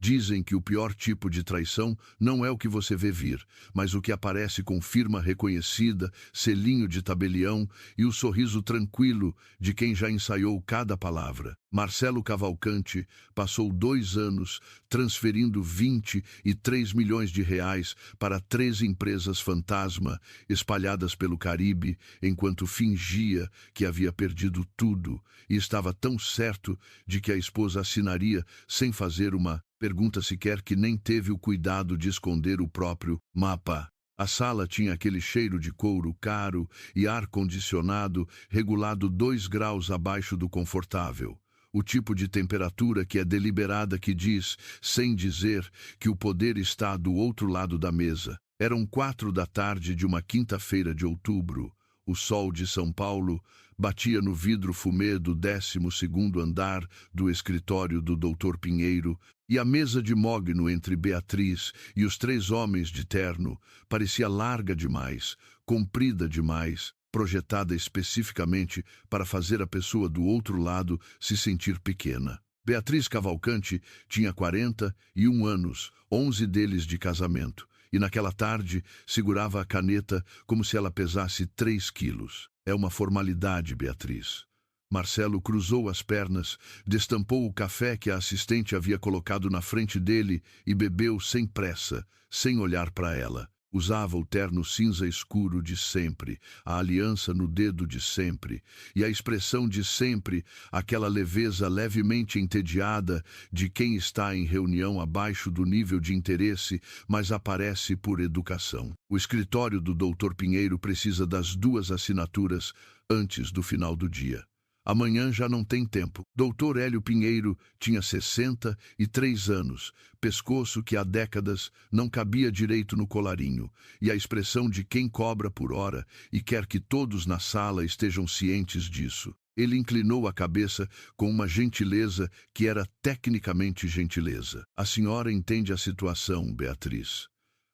Dizem que o pior tipo de traição não é o que você vê vir, mas o que aparece com firma reconhecida, selinho de tabelião e o sorriso tranquilo de quem já ensaiou cada palavra. Marcelo Cavalcante passou 2 anos transferindo 23 milhões de reais para 3 empresas fantasma espalhadas pelo Caribe, enquanto fingia que havia perdido tudo e estava tão certo de que a esposa assinaria sem fazer uma pergunta sequer, que nem teve o cuidado de esconder o próprio mapa. A sala tinha aquele cheiro de couro caro e ar-condicionado regulado 2 graus abaixo do confortável. O tipo de temperatura que é deliberada, que diz, sem dizer, que o poder está do outro lado da mesa. Eram 4 da tarde de uma quinta-feira de outubro. O sol de São Paulo batia no vidro fumê do 12º andar do escritório do Dr. Pinheiro, e a mesa de mogno entre Beatriz e os 3 homens de terno parecia larga demais, comprida demais, projetada especificamente para fazer a pessoa do outro lado se sentir pequena. Beatriz Cavalcante tinha 41 anos, 11 deles de casamento, e naquela tarde segurava a caneta como se ela pesasse 3 quilos. É uma formalidade, Beatriz. Marcelo cruzou as pernas, destampou o café que a assistente havia colocado na frente dele e bebeu sem pressa, sem olhar para ela. Usava o terno cinza escuro de sempre, a aliança no dedo de sempre, e a expressão de sempre, aquela leveza levemente entediada de quem está em reunião abaixo do nível de interesse, mas aparece por educação. O escritório do Dr. Pinheiro precisa das 2 assinaturas antes do final do dia. Amanhã já não tem tempo. Dr. Hélio Pinheiro tinha 63 anos, pescoço que há décadas não cabia direito no colarinho, e a expressão de quem cobra por hora e quer que todos na sala estejam cientes disso. Ele inclinou a cabeça com uma gentileza que era tecnicamente gentileza. A senhora entende a situação, Beatriz.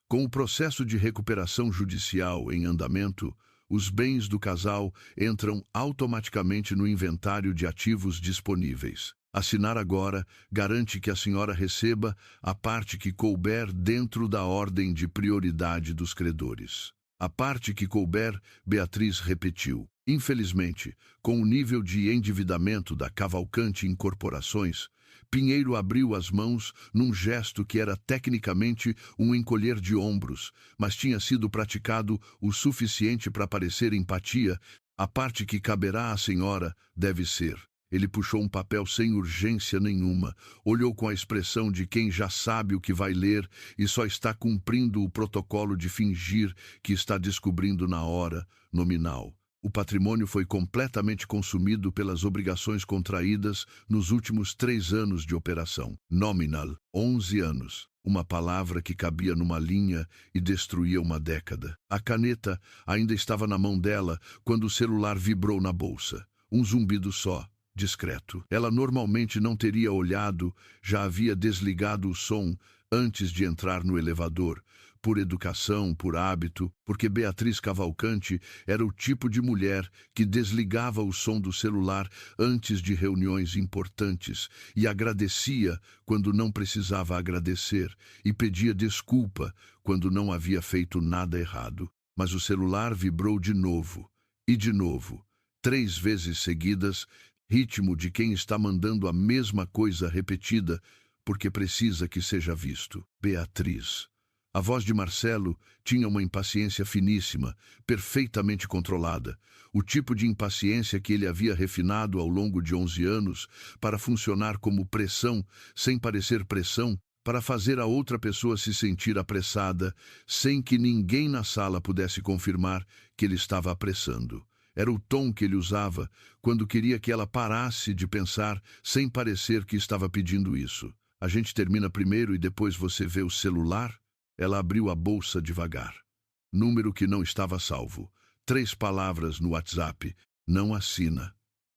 Com o processo de recuperação judicial em andamento, os bens do casal entram automaticamente no inventário de ativos disponíveis. Assinar agora garante que a senhora receba a parte que couber dentro da ordem de prioridade dos credores. A parte que couber, Beatriz repetiu. Infelizmente, com o nível de endividamento da Cavalcante Incorporações, Pinheiro abriu as mãos num gesto que era tecnicamente um encolher de ombros, mas tinha sido praticado o suficiente para parecer empatia. A parte que caberá à senhora deve ser. Ele puxou um papel sem urgência nenhuma, olhou com a expressão de quem já sabe o que vai ler e só está cumprindo o protocolo de fingir que está descobrindo na hora nominal. O patrimônio foi completamente consumido pelas obrigações contraídas nos últimos 3 anos de operação. Nominal, 11 anos. Uma palavra que cabia numa linha e destruía uma década. A caneta ainda estava na mão dela quando o celular vibrou na bolsa. Um zumbido só, discreto. Ela normalmente não teria olhado, já havia desligado o som antes de entrar no elevador. Por educação, por hábito, porque Beatriz Cavalcante era o tipo de mulher que desligava o som do celular antes de reuniões importantes e agradecia quando não precisava agradecer e pedia desculpa quando não havia feito nada errado. Mas o celular vibrou de novo, e de novo, 3 vezes seguidas, ritmo de quem está mandando a mesma coisa repetida porque precisa que seja visto. Beatriz. A voz de Marcelo tinha uma impaciência finíssima, perfeitamente controlada, o tipo de impaciência que ele havia refinado ao longo de 11 anos para funcionar como pressão, sem parecer pressão, para fazer a outra pessoa se sentir apressada, sem que ninguém na sala pudesse confirmar que ele estava apressando. Era o tom que ele usava quando queria que ela parasse de pensar, sem parecer que estava pedindo isso. A gente termina primeiro e depois você vê o celular? Ela abriu a bolsa devagar. Número que não estava salvo. 3 palavras no WhatsApp. Não assina.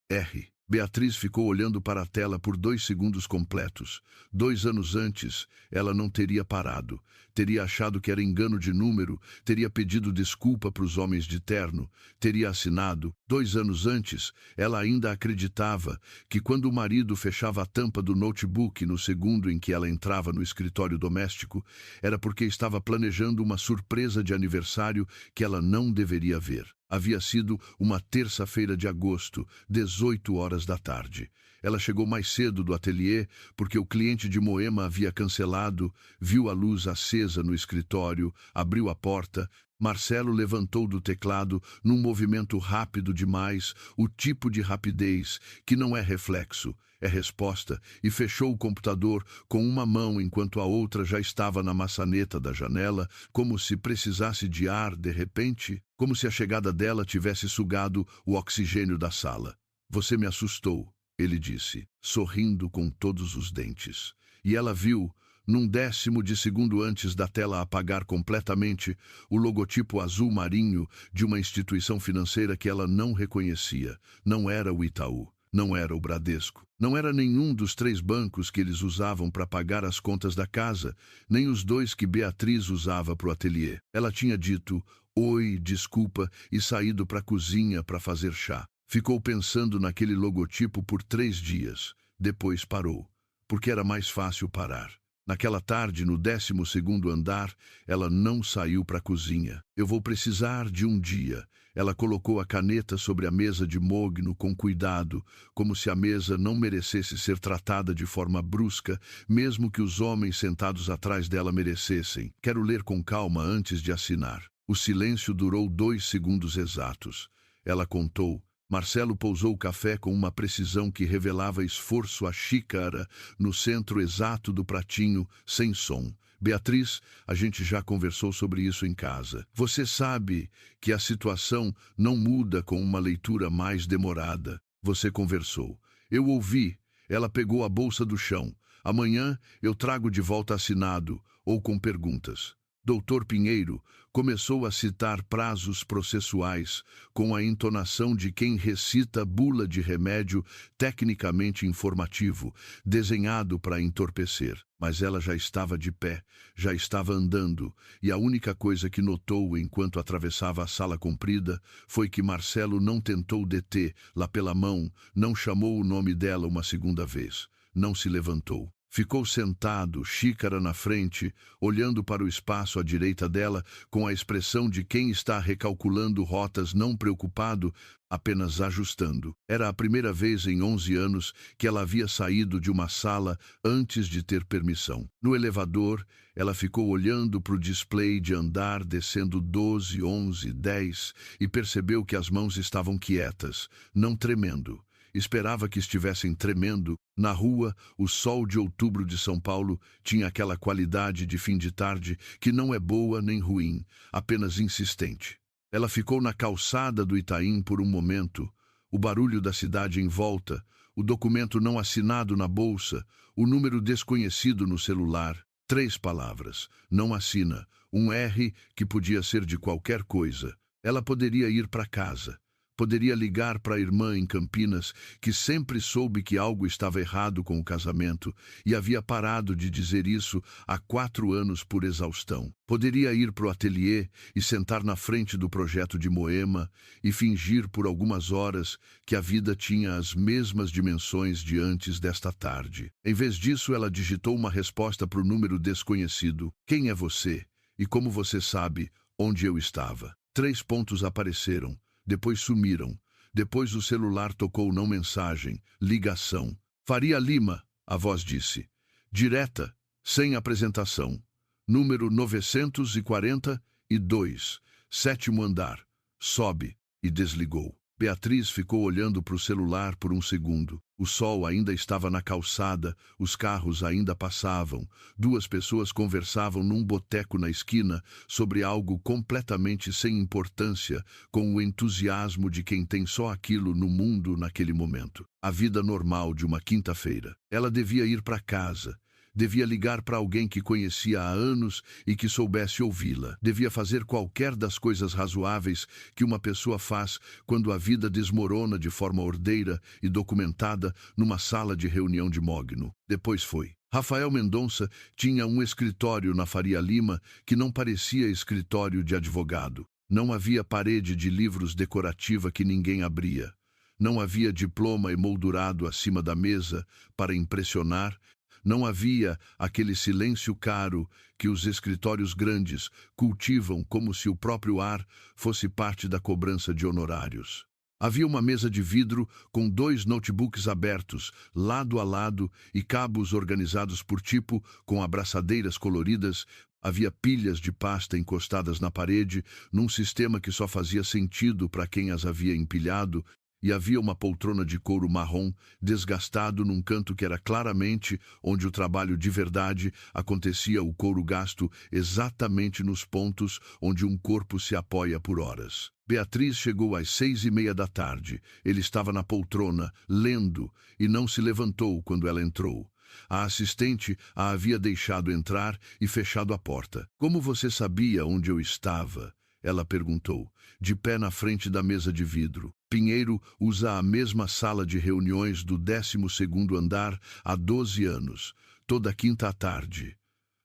R. Beatriz ficou olhando para a tela por 2 segundos completos. 2 anos antes, ela não teria parado. Teria achado que era engano de número, teria pedido desculpa para os homens de terno, teria assinado. 2 anos antes, ela ainda acreditava que quando o marido fechava a tampa do notebook no segundo em que ela entrava no escritório doméstico, era porque estava planejando uma surpresa de aniversário que ela não deveria ver. Havia sido uma terça-feira de agosto, 18 horas da tarde. Ela chegou mais cedo do ateliê porque o cliente de Moema havia cancelado, viu a luz acesa no escritório, abriu a porta. Marcelo levantou do teclado num movimento rápido demais, o tipo de rapidez que não é reflexo, é resposta, e fechou o computador com uma mão enquanto a outra já estava na maçaneta da janela, como se precisasse de ar de repente, como se a chegada dela tivesse sugado o oxigênio da sala. "Você me assustou", ele disse, sorrindo com todos os dentes. E ela viu, num 1/10 antes da tela apagar completamente, o logotipo azul marinho de uma instituição financeira que ela não reconhecia. Não era o Itaú. Não era o Bradesco. Não era nenhum dos 3 bancos que eles usavam para pagar as contas da casa, nem os 2 que Beatriz usava para o ateliê. Ela tinha dito, "Oi, desculpa", e saído para a cozinha para fazer chá. Ficou pensando naquele logotipo por 3 dias. Depois parou, porque era mais fácil parar. Naquela tarde, no 12º andar, ela não saiu para a cozinha. "Eu vou precisar de um dia." Ela colocou a caneta sobre a mesa de mogno com cuidado, como se a mesa não merecesse ser tratada de forma brusca, mesmo que os homens sentados atrás dela merecessem. "Quero ler com calma antes de assinar." O silêncio durou 2 segundos exatos. Ela contou. Marcelo pousou o café com uma precisão que revelava esforço à xícara, no centro exato do pratinho, sem som. "Beatriz, a gente já conversou sobre isso em casa. Você sabe que a situação não muda com uma leitura mais demorada. Você conversou. Eu ouvi." Ela pegou a bolsa do chão. "Amanhã eu trago de volta assinado, ou com perguntas." Doutor Pinheiro começou a citar prazos processuais, com a entonação de quem recita bula de remédio tecnicamente informativo, desenhado para entorpecer. Mas ela já estava de pé, já estava andando, e a única coisa que notou enquanto atravessava a sala comprida foi que Marcelo não tentou detê-la pela mão, não chamou o nome dela uma segunda vez, não se levantou. Ficou sentado, xícara na frente, olhando para o espaço à direita dela, com a expressão de quem está recalculando rotas, não preocupado, apenas ajustando. Era a primeira vez em 11 anos que ela havia saído de uma sala antes de ter permissão. No elevador, ela ficou olhando para o display de andar descendo 12, 11, 10 e percebeu que as mãos estavam quietas, não tremendo. Esperava que estivessem tremendo. Na rua, o sol de outubro de São Paulo tinha aquela qualidade de fim de tarde que não é boa nem ruim, apenas insistente. Ela ficou na calçada do Itaim por um momento, o barulho da cidade em volta, o documento não assinado na bolsa, o número desconhecido no celular. 3 palavras, não assina, um R que podia ser de qualquer coisa. Ela poderia ir para casa. Poderia ligar para a irmã em Campinas, que sempre soube que algo estava errado com o casamento e havia parado de dizer isso há 4 anos por exaustão. Poderia ir para o ateliê e sentar na frente do projeto de Moema e fingir por algumas horas que a vida tinha as mesmas dimensões de antes desta tarde. Em vez disso, ela digitou uma resposta para o número desconhecido. "Quem é você? E como você sabe onde eu estava?" 3 pontos apareceram. Depois sumiram. Depois o celular tocou não mensagem, ligação. "Faria Lima", a voz disse. Direta, sem apresentação. Número 942, 7º andar. Sobe, e desligou. Beatriz ficou olhando para o celular por um segundo. O sol ainda estava na calçada, os carros ainda passavam. 2 pessoas conversavam num boteco na esquina sobre algo completamente sem importância, com o entusiasmo de quem tem só aquilo no mundo naquele momento. A vida normal de uma quinta-feira. Ela devia ir para casa. Devia ligar para alguém que conhecia há anos e que soubesse ouvi-la. Devia fazer qualquer das coisas razoáveis que uma pessoa faz quando a vida desmorona de forma ordeira e documentada numa sala de reunião de mogno. Depois foi. Rafael Mendonça tinha um escritório na Faria Lima que não parecia escritório de advogado. Não havia parede de livros decorativa que ninguém abria. Não havia diploma emoldurado acima da mesa para impressionar. Não havia aquele silêncio caro que os escritórios grandes cultivam como se o próprio ar fosse parte da cobrança de honorários. Havia uma mesa de vidro com 2 notebooks abertos, lado a lado, e cabos organizados por tipo, com abraçadeiras coloridas. Havia pilhas de pasta encostadas na parede, num sistema que só fazia sentido para quem as havia empilhado, e havia uma poltrona de couro marrom, desgastado num canto que era claramente onde o trabalho de verdade acontecia, o couro gasto exatamente nos pontos onde um corpo se apoia por horas. Beatriz chegou às 6:30 da tarde. Ele estava na poltrona, lendo, e não se levantou quando ela entrou. A assistente a havia deixado entrar e fechado a porta. "Como você sabia onde eu estava?" ela perguntou, de pé na frente da mesa de vidro. "Pinheiro usa a mesma sala de reuniões do 12º andar há 12 anos, toda quinta à tarde."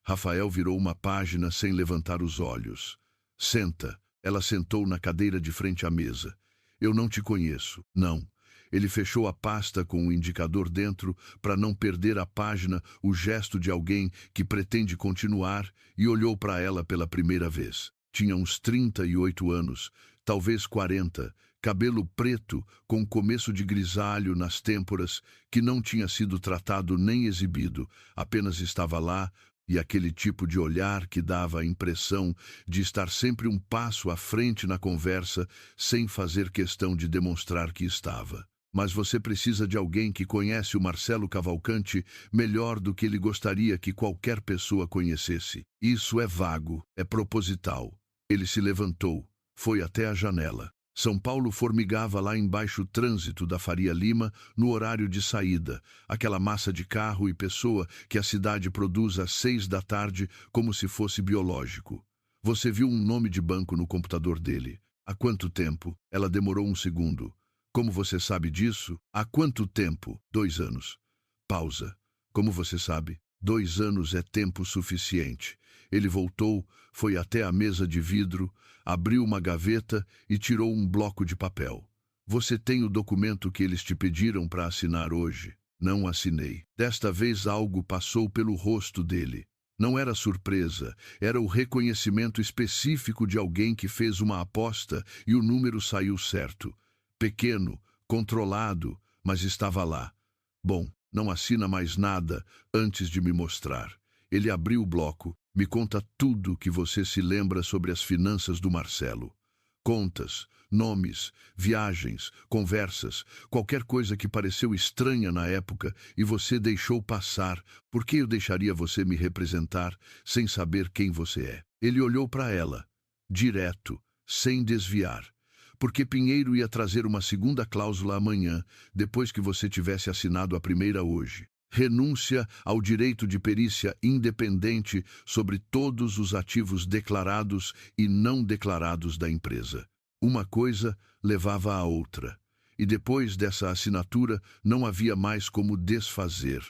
Rafael virou uma página sem levantar os olhos. "Senta." Ela sentou na cadeira de frente à mesa. "Eu não te conheço." "Não." Ele fechou a pasta com o indicador dentro para não perder a página, o gesto de alguém que pretende continuar, e olhou para ela pela primeira vez. Tinha uns 38 anos, talvez 40, cabelo preto com começo de grisalho nas têmporas, que não tinha sido tratado nem exibido, apenas estava lá, e aquele tipo de olhar que dava a impressão de estar sempre um passo à frente na conversa, sem fazer questão de demonstrar que estava. "Mas você precisa de alguém que conhece o Marcelo Cavalcante melhor do que ele gostaria que qualquer pessoa conhecesse. Isso é vago, é proposital." Ele se levantou, foi até a janela. São Paulo formigava lá embaixo, o trânsito da Faria Lima no horário de saída, aquela massa de carro e pessoa que a cidade produz às 6 da tarde como se fosse biológico. "Você viu um nome de banco no computador dele. Há quanto tempo?" Ela demorou um segundo. "Como você sabe disso?" "Há quanto tempo?" 2 anos. Pausa. "Como você sabe?" 2 anos é tempo suficiente." Ele voltou, foi até a mesa de vidro, abriu uma gaveta e tirou um bloco de papel. "Você tem o documento que eles te pediram para assinar hoje?" "Não assinei." Desta vez algo passou pelo rosto dele. Não era surpresa, era o reconhecimento específico de alguém que fez uma aposta e o número saiu certo. Pequeno, controlado, mas estava lá. "Bom, não assina mais nada antes de me mostrar." Ele abriu o bloco. "Me conta tudo que você se lembra sobre as finanças do Marcelo. Contas, nomes, viagens, conversas, qualquer coisa que pareceu estranha na época e você deixou passar. Por que eu deixaria você me representar sem saber quem você é?" Ele olhou para ela, direto, sem desviar. "Porque Pinheiro ia trazer uma segunda cláusula amanhã, depois que você tivesse assinado a primeira hoje. Renúncia ao direito de perícia independente sobre todos os ativos declarados e não declarados da empresa." Uma coisa levava à outra, e depois dessa assinatura não havia mais como desfazer.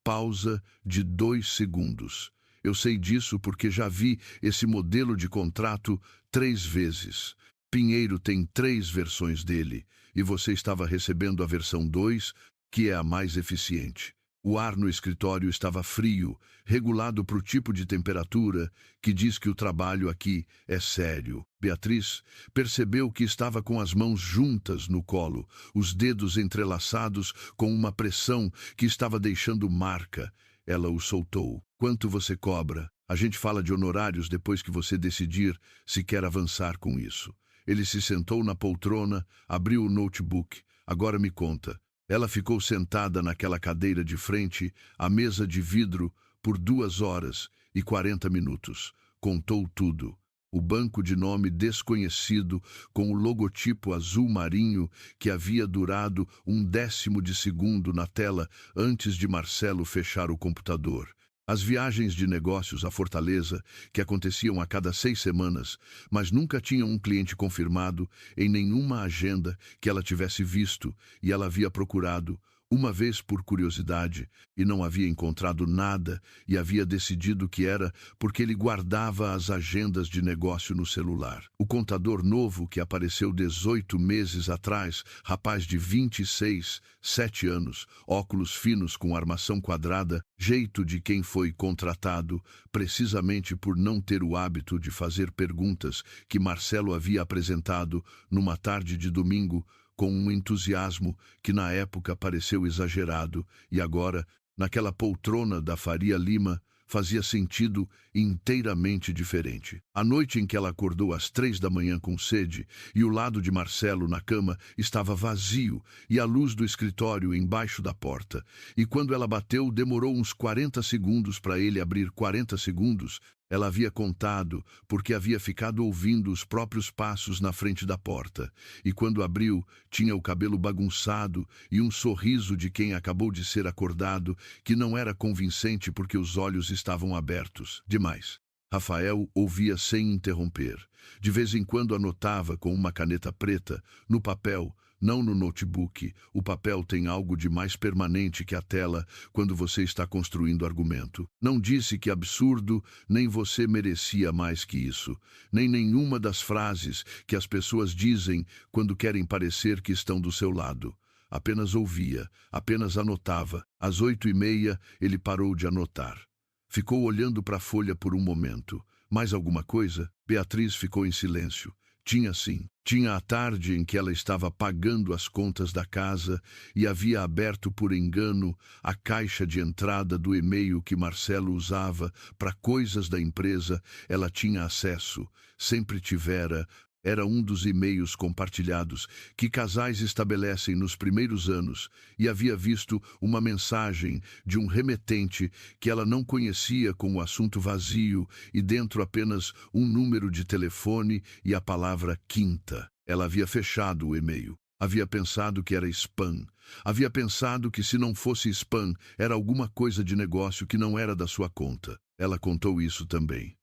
Pausa de 2 segundos. "Eu sei disso porque já vi esse modelo de contrato 3 vezes. Pinheiro tem 3 versões dele, e você estava recebendo a versão 2, que é a mais eficiente." O ar no escritório estava frio, regulado para o tipo de temperatura que diz que o trabalho aqui é sério. Beatriz percebeu que estava com as mãos juntas no colo, os dedos entrelaçados com uma pressão que estava deixando marca. Ela o soltou. "Quanto você cobra? A gente fala de honorários depois que você decidir se quer avançar com isso." Ele se sentou na poltrona, abriu o notebook. "Agora me conta." Ela ficou sentada naquela cadeira de frente à mesa de vidro por 2 horas e 40 minutos. Contou tudo. O banco de nome desconhecido com o logotipo azul marinho que havia durado 1/10 de segundo na tela antes de Marcelo fechar o computador. As viagens de negócios à Fortaleza, que aconteciam a cada 6 semanas, mas nunca tinham um cliente confirmado em nenhuma agenda que ela tivesse visto, e ela havia procurado, uma vez por curiosidade, e não havia encontrado nada, e havia decidido que era porque ele guardava as agendas de negócio no celular. O contador novo que apareceu 18 meses atrás, rapaz de 26, 7 anos, óculos finos com armação quadrada, jeito de quem foi contratado, precisamente por não ter o hábito de fazer perguntas que Marcelo havia apresentado numa tarde de domingo, com um entusiasmo que na época pareceu exagerado e agora, naquela poltrona da Faria Lima, fazia sentido inteiramente diferente. A noite em que ela acordou às 3 da manhã com sede e o lado de Marcelo na cama estava vazio e a luz do escritório embaixo da porta. E quando ela bateu, demorou uns 40 segundos para ele abrir. 40 segundos. Ela havia contado, porque havia ficado ouvindo os próprios passos na frente da porta. E quando abriu, tinha o cabelo bagunçado e um sorriso de quem acabou de ser acordado, que não era convincente porque os olhos estavam abertos. Demais. Rafael ouvia sem interromper. De vez em quando anotava com uma caneta preta, no papel, não no notebook. O papel tem algo de mais permanente que a tela quando você está construindo argumento. Não disse que absurdo, nem você merecia mais que isso, nem nenhuma das frases que as pessoas dizem quando querem parecer que estão do seu lado. Apenas ouvia, apenas anotava. Às 8h30, ele parou de anotar. Ficou olhando para a folha por um momento. Mais alguma coisa? Beatriz ficou em silêncio. Tinha sim. Tinha a tarde em que ela estava pagando as contas da casa e havia aberto por engano a caixa de entrada do e-mail que Marcelo usava para coisas da empresa. Ela tinha acesso, sempre tivera. Era um dos e-mails compartilhados que casais estabelecem nos primeiros anos e havia visto uma mensagem de um remetente que ela não conhecia com o assunto vazio e dentro apenas um número de telefone e a palavra quinta. Ela havia fechado o e-mail. Havia pensado que era spam. Havia pensado que se não fosse spam, era alguma coisa de negócio que não era da sua conta. Ela contou isso também.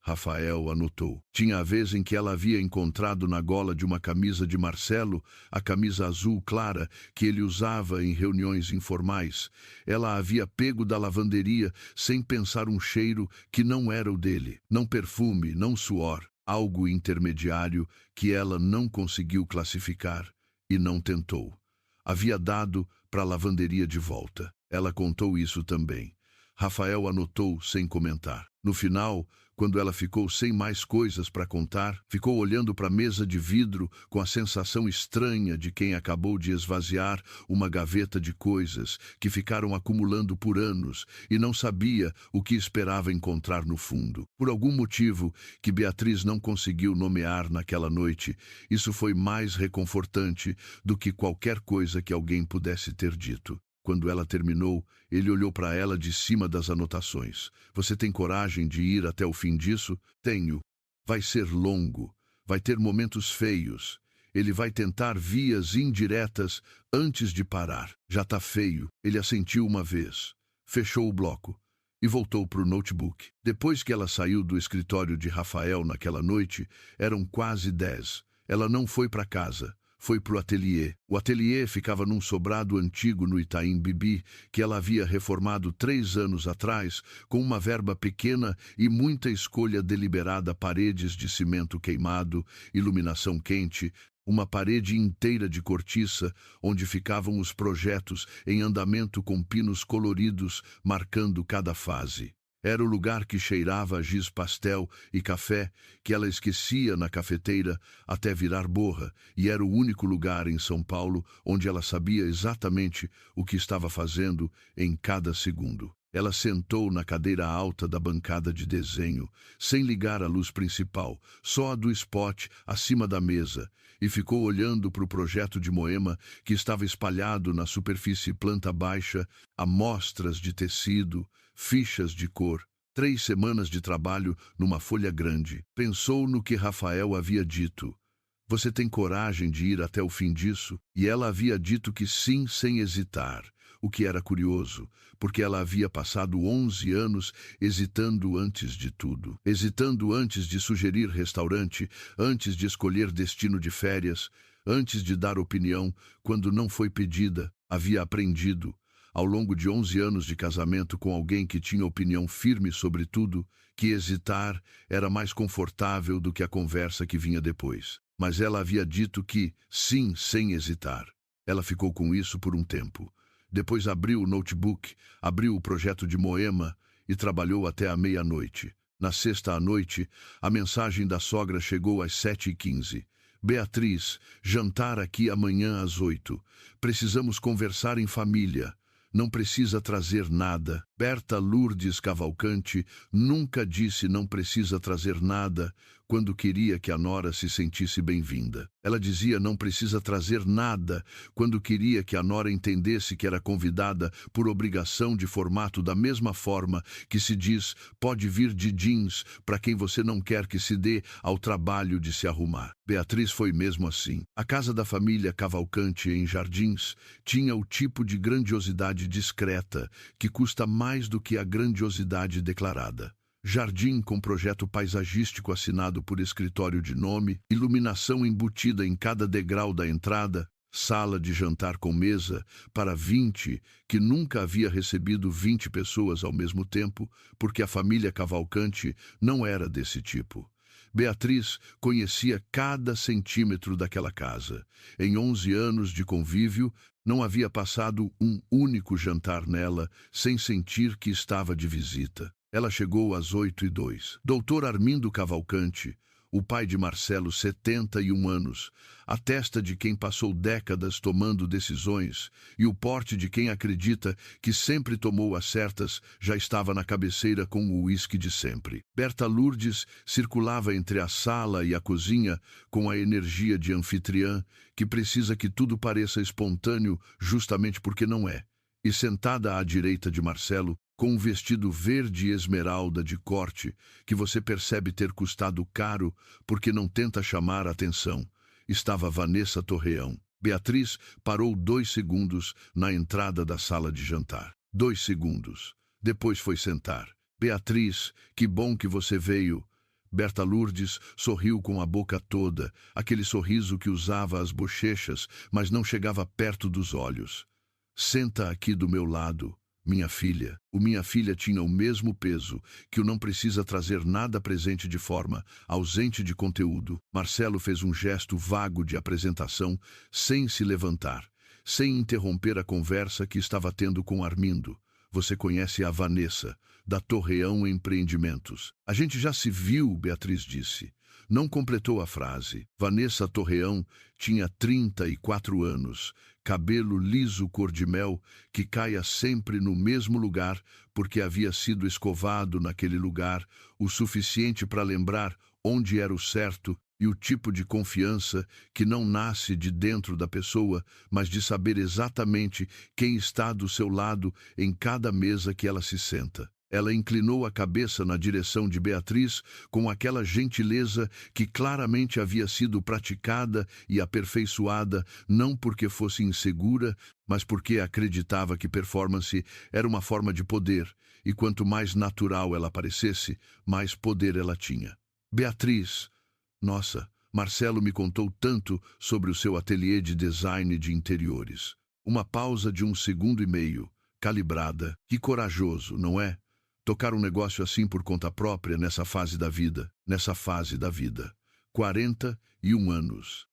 Rafael anotou. Tinha a vez em que ela havia encontrado na gola de uma camisa de Marcelo, a camisa azul clara que ele usava em reuniões informais. Ela havia pego da lavanderia sem pensar um cheiro que não era o dele. Não perfume, não suor. Algo intermediário que ela não conseguiu classificar e não tentou. Havia dado para a lavanderia de volta. Ela contou isso também. Rafael anotou sem comentar. No final, quando ela ficou sem mais coisas para contar, ficou olhando para a mesa de vidro com a sensação estranha de quem acabou de esvaziar uma gaveta de coisas que ficaram acumulando por anos e não sabia o que esperava encontrar no fundo. Por algum motivo que Beatriz não conseguiu nomear naquela noite, isso foi mais reconfortante do que qualquer coisa que alguém pudesse ter dito. Quando ela terminou, ele olhou para ela de cima das anotações. Você tem coragem de ir até o fim disso? Tenho. Vai ser longo. Vai ter momentos feios. Ele vai tentar vias indiretas antes de parar. Já tá feio. Ele assentiu uma vez. Fechou o bloco e voltou para o notebook. Depois que ela saiu do escritório de Rafael naquela noite, eram quase 10. Ela não foi para casa. Foi para o ateliê. O ateliê ficava num sobrado antigo no Itaim Bibi, que ela havia reformado 3 anos atrás, com uma verba pequena e muita escolha deliberada: paredes de cimento queimado, iluminação quente, uma parede inteira de cortiça, onde ficavam os projetos em andamento com pinos coloridos, marcando cada fase. Era o lugar que cheirava a giz pastel e café, que ela esquecia na cafeteira até virar borra, e era o único lugar em São Paulo onde ela sabia exatamente o que estava fazendo em cada segundo. Ela sentou na cadeira alta da bancada de desenho, sem ligar a luz principal, só a do spot acima da mesa, e ficou olhando para o projeto de Moema que estava espalhado na superfície planta baixa, amostras de tecido, fichas de cor, 3 semanas de trabalho numa folha grande. Pensou no que Rafael havia dito. Você tem coragem de ir até o fim disso? E ela havia dito que sim, sem hesitar. o que era curioso, porque ela havia passado 11 anos hesitando antes de tudo. Hesitando antes de sugerir restaurante, antes de escolher destino de férias, antes de dar opinião, quando não foi pedida. Havia aprendido, ao longo de 11 anos de casamento com alguém que tinha opinião firme sobre tudo, que hesitar era mais confortável do que a conversa que vinha depois. Mas ela havia dito que, sim, sem hesitar. Ela ficou com isso por um tempo. Depois abriu o notebook, abriu o projeto de Moema e trabalhou até a meia-noite. Na sexta à noite, a mensagem da sogra chegou às 7h15. Beatriz, jantar aqui amanhã às 8. Precisamos conversar em família. Não precisa trazer nada. Berta Lourdes Cavalcante nunca disse não precisa trazer nada quando queria que a nora se sentisse bem-vinda. Ela dizia não precisa trazer nada quando queria que a nora entendesse que era convidada por obrigação de formato, da mesma forma que se diz pode vir de jeans para quem você não quer que se dê ao trabalho de se arrumar. Beatriz foi mesmo assim. A casa da família Cavalcante em Jardins tinha o tipo de grandiosidade discreta que custa mais do que a grandiosidade declarada. Jardim com projeto paisagístico assinado por escritório de nome, iluminação embutida em cada degrau da entrada, sala de jantar com mesa para 20, que nunca havia recebido 20 pessoas ao mesmo tempo, porque a família Cavalcante não era desse tipo. Beatriz conhecia cada centímetro daquela casa. Em 11 anos de convívio, não havia passado um único jantar nela sem sentir que estava de visita. Ela chegou às 8h02. Doutor Armindo Cavalcante, o pai de Marcelo, 71 anos, a testa de quem passou décadas tomando decisões e o porte de quem acredita que sempre tomou as certas, já estava na cabeceira com o uísque de sempre. Berta Lourdes circulava entre a sala e a cozinha com a energia de anfitriã que precisa que tudo pareça espontâneo justamente porque não é. E sentada à direita de Marcelo, com um vestido verde esmeralda de corte, que você percebe ter custado caro porque não tenta chamar a atenção, estava Vanessa Torreão. Beatriz parou 2 segundos na entrada da sala de jantar. 2 segundos. Depois foi sentar. Beatriz, que bom que você veio. Berta Lourdes sorriu com a boca toda, aquele sorriso que usava as bochechas, mas não chegava perto dos olhos. Senta aqui do meu lado. Minha filha. Minha filha tinha o mesmo peso que o não precisa trazer nada presente de forma, ausente de conteúdo. Marcelo fez um gesto vago de apresentação, sem se levantar, sem interromper a conversa que estava tendo com Armindo. Você conhece a Vanessa, da Torreão Empreendimentos. A gente já se viu, Beatriz disse. Não completou a frase. Vanessa Torreão tinha 34 anos, cabelo liso cor de mel que caia sempre no mesmo lugar porque havia sido escovado naquele lugar o suficiente para lembrar onde era o certo, e o tipo de confiança que não nasce de dentro da pessoa, mas de saber exatamente quem está do seu lado em cada mesa que ela se senta. Ela inclinou a cabeça na direção de Beatriz com aquela gentileza que claramente havia sido praticada e aperfeiçoada, não porque fosse insegura, mas porque acreditava que performance era uma forma de poder, e quanto mais natural ela parecesse, mais poder ela tinha. Beatriz, nossa, Marcelo me contou tanto sobre o seu ateliê de design de interiores. Uma pausa de 1,5 segundos, calibrada. Que corajoso, não é? Tocar um negócio assim por conta própria nessa fase da vida. 41 anos.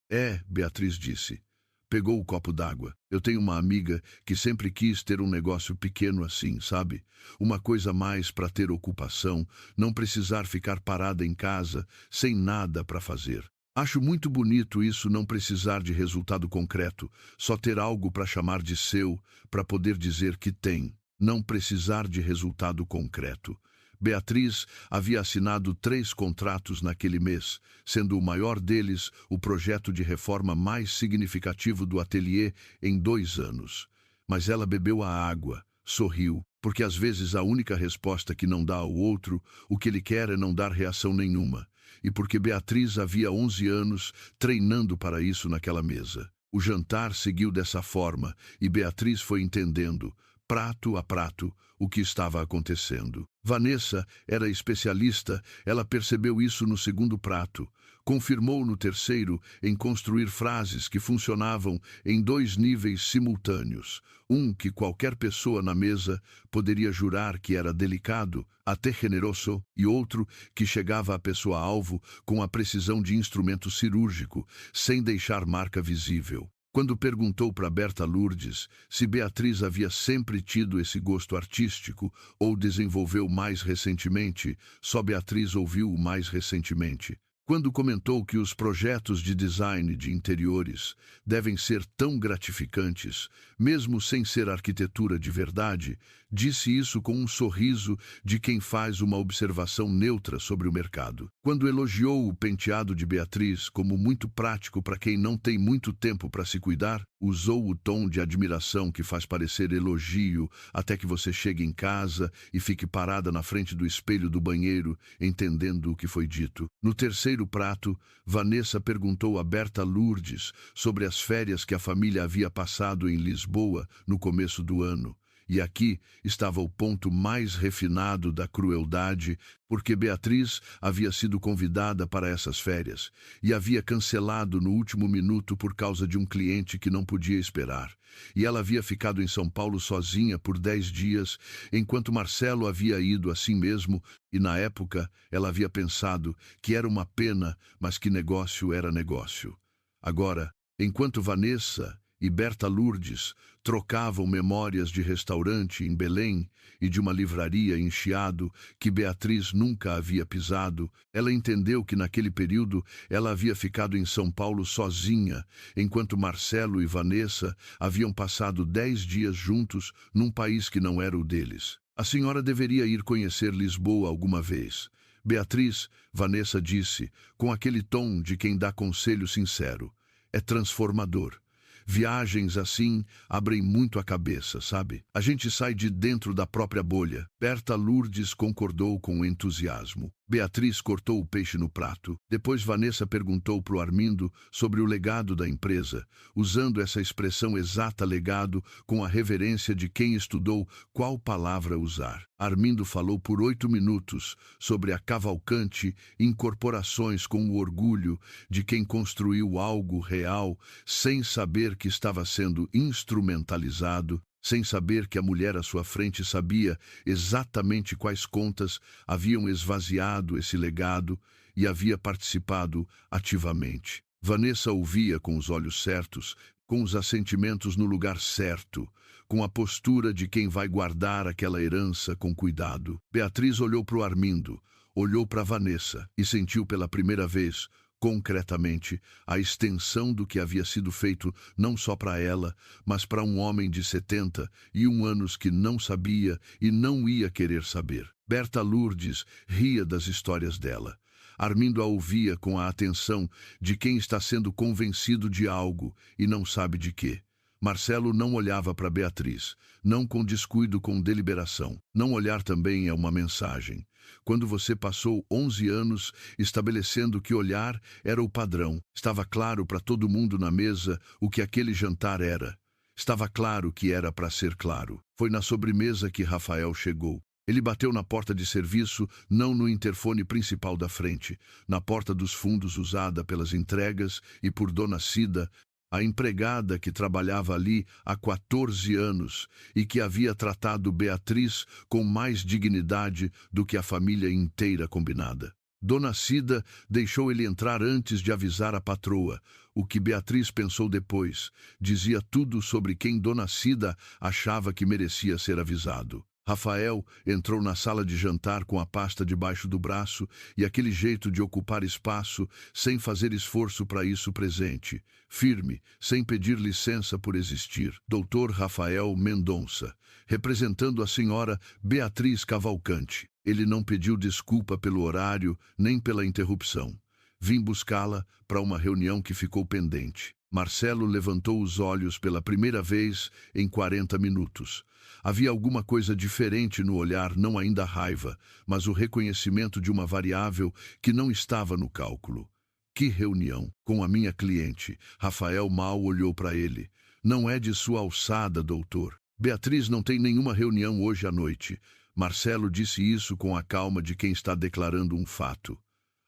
Beatriz disse. Pegou o copo d'água. Eu tenho uma amiga que sempre quis ter um negócio pequeno assim, sabe? Uma coisa mais para ter ocupação, não precisar ficar parada em casa, sem nada para fazer. Acho muito bonito isso, não precisar de resultado concreto, só ter algo para chamar de seu, para poder dizer que tem. Não precisar de resultado concreto. Beatriz havia assinado 3 contratos naquele mês, sendo o maior deles o projeto de reforma mais significativo do ateliê em 2 anos. Mas ela bebeu a água, sorriu, porque às vezes a única resposta que não dá ao outro, o que ele quer é não dar reação nenhuma. E porque Beatriz havia 11 anos treinando para isso naquela mesa. O jantar seguiu dessa forma e Beatriz foi entendendo, prato a prato, o que estava acontecendo. Vanessa era especialista, ela percebeu isso no segundo prato. Confirmou no terceiro em construir frases que funcionavam em dois níveis simultâneos. Um que qualquer pessoa na mesa poderia jurar que era delicado, até generoso, e outro que chegava à pessoa-alvo com a precisão de instrumento cirúrgico, sem deixar marca visível. Quando perguntou para Berta Lourdes se Beatriz havia sempre tido esse gosto artístico ou desenvolveu mais recentemente, só Beatriz ouviu o mais recentemente. Quando comentou que os projetos de design de interiores devem ser tão gratificantes, mesmo sem ser arquitetura de verdade, disse isso com um sorriso de quem faz uma observação neutra sobre o mercado. Quando elogiou o penteado de Beatriz como muito prático para quem não tem muito tempo para se cuidar, usou o tom de admiração que faz parecer elogio até que você chegue em casa e fique parada na frente do espelho do banheiro, entendendo o que foi dito. No terceiro prato, Vanessa perguntou a Berta Lourdes sobre as férias que a família havia passado em Lisboa no começo do ano. E aqui estava o ponto mais refinado da crueldade, porque Beatriz havia sido convidada para essas férias e havia cancelado no último minuto por causa de um cliente que não podia esperar. E ela havia ficado em São Paulo sozinha por 10 dias, enquanto Marcelo havia ido assim mesmo, e na época ela havia pensado que era uma pena, mas que negócio era negócio. Agora, enquanto Vanessa e Berta Lourdes trocavam memórias de restaurante em Belém e de uma livraria em Chiado que Beatriz nunca havia pisado, ela entendeu que naquele período ela havia ficado em São Paulo sozinha, enquanto Marcelo e Vanessa haviam passado 10 dias juntos num país que não era o deles. A senhora deveria ir conhecer Lisboa alguma vez. Beatriz, Vanessa disse, com aquele tom de quem dá conselho sincero. É transformador. Viagens assim abrem muito a cabeça, sabe? A gente sai de dentro da própria bolha. Berta Lourdes concordou com entusiasmo. Beatriz cortou o peixe no prato. Depois Vanessa perguntou para o Armindo sobre o legado da empresa, usando essa expressão exata legado com a reverência de quem estudou qual palavra usar. Armindo falou por 8 minutos sobre a Cavalcante Incorporações com o orgulho de quem construiu algo real sem saber que estava sendo instrumentalizado, sem saber que a mulher à sua frente sabia exatamente quais contas haviam esvaziado esse legado e havia participado ativamente. Vanessa ouvia com os olhos certos, com os assentimentos no lugar certo, com a postura de quem vai guardar aquela herança com cuidado. Beatriz olhou para o Armindo, olhou para Vanessa e sentiu pela primeira vez, concretamente, a extensão do que havia sido feito não só para ela, mas para um homem de 71 anos que não sabia e não ia querer saber. Berta Lourdes ria das histórias dela. Armindo a ouvia com a atenção de quem está sendo convencido de algo e não sabe de quê. Marcelo não olhava para Beatriz, não com descuido, com deliberação. Não olhar também é uma mensagem. Quando você passou 11 anos estabelecendo que olhar era o padrão, estava claro para todo mundo na mesa o que aquele jantar era. Estava claro que era para ser claro. Foi na sobremesa que Rafael chegou. Ele bateu na porta de serviço, não no interfone principal da frente, na porta dos fundos usada pelas entregas e por Dona Cida, a empregada que trabalhava ali há 14 anos e que havia tratado Beatriz com mais dignidade do que a família inteira combinada. Dona Cida deixou ele entrar antes de avisar a patroa. O que Beatriz pensou depois dizia tudo sobre quem Dona Cida achava que merecia ser avisado. Rafael entrou na sala de jantar com a pasta debaixo do braço e aquele jeito de ocupar espaço sem fazer esforço para isso presente, firme, sem pedir licença por existir. Doutor Rafael Mendonça, representando a senhora Beatriz Cavalcante. Ele não pediu desculpa pelo horário nem pela interrupção. Vim buscá-la para uma reunião que ficou pendente. Marcelo levantou os olhos pela primeira vez em 40 minutos. Havia alguma coisa diferente no olhar, não ainda a raiva, mas o reconhecimento de uma variável que não estava no cálculo. Que reunião? Com a minha cliente. Rafael mal olhou para ele. Não é de sua alçada, doutor. Beatriz não tem nenhuma reunião hoje à noite. Marcelo disse isso com a calma de quem está declarando um fato.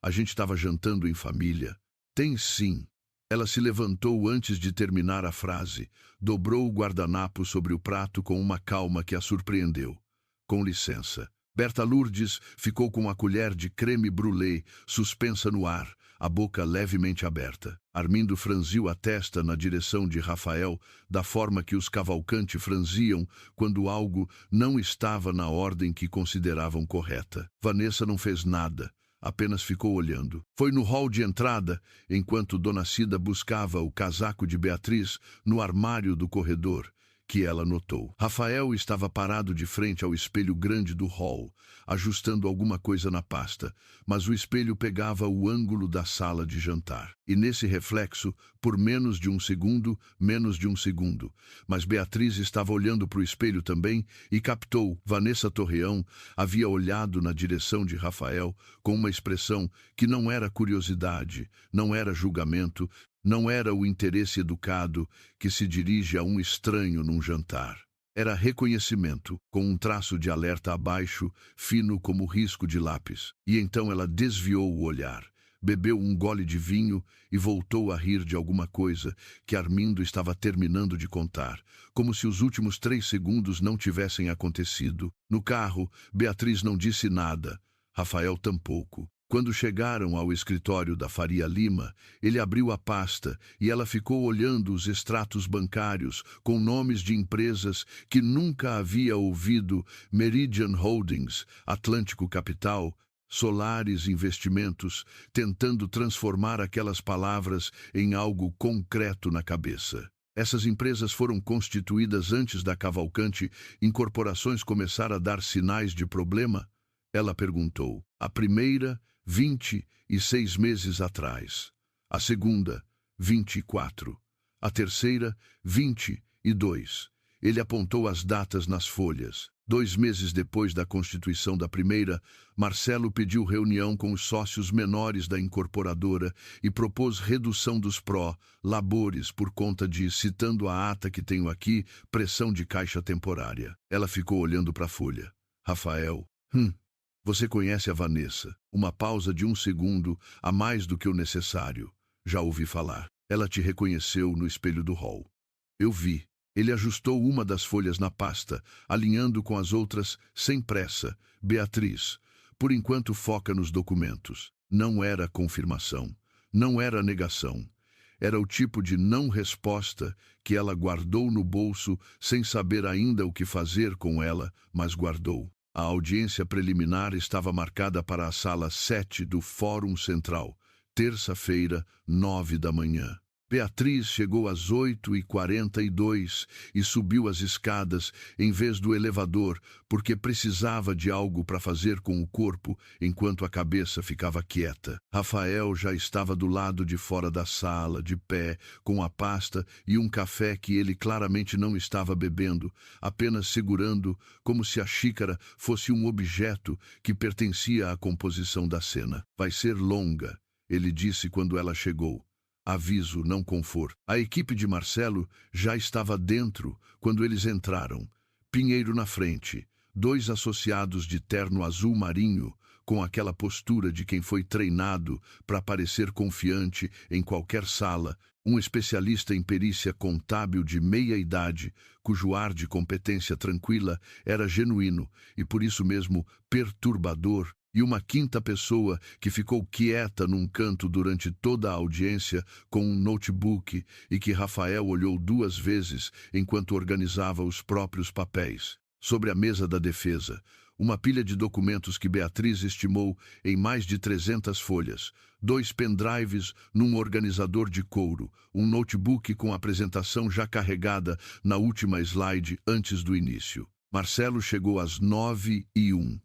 A gente estava jantando em família. Tem sim. Ela se levantou antes de terminar a frase. Dobrou o guardanapo sobre o prato com uma calma que a surpreendeu. Com licença. Berta Lourdes ficou com a colher de creme brulee suspensa no ar, a boca levemente aberta. Armindo franziu a testa na direção de Rafael, da forma que os Cavalcante franziam quando algo não estava na ordem que consideravam correta. Vanessa não fez nada, apenas ficou olhando. Foi no hall de entrada, enquanto Dona Cida buscava o casaco de Beatriz no armário do corredor, que ela notou. Rafael estava parado de frente ao espelho grande do hall, ajustando alguma coisa na pasta, mas o espelho pegava o ângulo da sala de jantar. E nesse reflexo, por menos de um segundo, mas Beatriz estava olhando para o espelho também e captou. Vanessa Torreão havia olhado na direção de Rafael com uma expressão que não era curiosidade, não era julgamento, não era o interesse educado que se dirige a um estranho num jantar. Era reconhecimento, com um traço de alerta abaixo, fino como risco de lápis. E então ela desviou o olhar, bebeu um gole de vinho e voltou a rir de alguma coisa que Armindo estava terminando de contar, como se os últimos 3 segundos não tivessem acontecido. No carro, Beatriz não disse nada, Rafael tampouco. Quando chegaram ao escritório da Faria Lima, ele abriu a pasta e ela ficou olhando os extratos bancários com nomes de empresas que nunca havia ouvido: Meridian Holdings, Atlântico Capital, Solaris Investimentos, tentando transformar aquelas palavras em algo concreto na cabeça. Essas empresas foram constituídas antes da Cavalcante Incorporações começar a dar sinais de problema? Ela perguntou. A primeira, 26 meses atrás. A segunda, 24. A terceira, 22. Ele apontou as datas nas folhas. 2 meses depois da constituição da primeira, Marcelo pediu reunião com os sócios menores da incorporadora e propôs redução dos pró-labores por conta de, citando a ata que tenho aqui, pressão de caixa temporária. Ela ficou olhando para a folha. Rafael, você conhece a Vanessa. Uma pausa de 1 segundo, a mais do que o necessário. Já ouvi falar. Ela te reconheceu no espelho do hall. Eu vi. Ele ajustou uma das folhas na pasta, alinhando com as outras, sem pressa. Beatriz, por enquanto foca nos documentos. Não era confirmação. Não era negação. Era o tipo de não-resposta que ela guardou no bolso, sem saber ainda o que fazer com ela, mas guardou. A audiência preliminar estava marcada para a sala 7 do Fórum Central, terça-feira, 9 da manhã. Beatriz chegou às 8h42 e subiu as escadas em vez do elevador, porque precisava de algo para fazer com o corpo enquanto a cabeça ficava quieta. Rafael já estava do lado de fora da sala, de pé, com a pasta e um café que ele claramente não estava bebendo, apenas segurando como se a xícara fosse um objeto que pertencia à composição da cena. Vai ser longa, ele disse quando ela chegou. Aviso, não conforto. A equipe de Marcelo já estava dentro quando eles entraram. Pinheiro na frente, 2 associados de terno azul marinho, com aquela postura de quem foi treinado para parecer confiante em qualquer sala, um especialista em perícia contábil de meia-idade, cujo ar de competência tranquila era genuíno e por isso mesmo perturbador, e uma 5ª pessoa que ficou quieta num canto durante toda a audiência com um notebook e que Rafael olhou 2 vezes enquanto organizava os próprios papéis. Sobre a mesa da defesa, uma pilha de documentos que Beatriz estimou em mais de 300 folhas, 2 pendrives num organizador de couro, um notebook com a apresentação já carregada na última slide antes do início. Marcelo chegou às 9h01.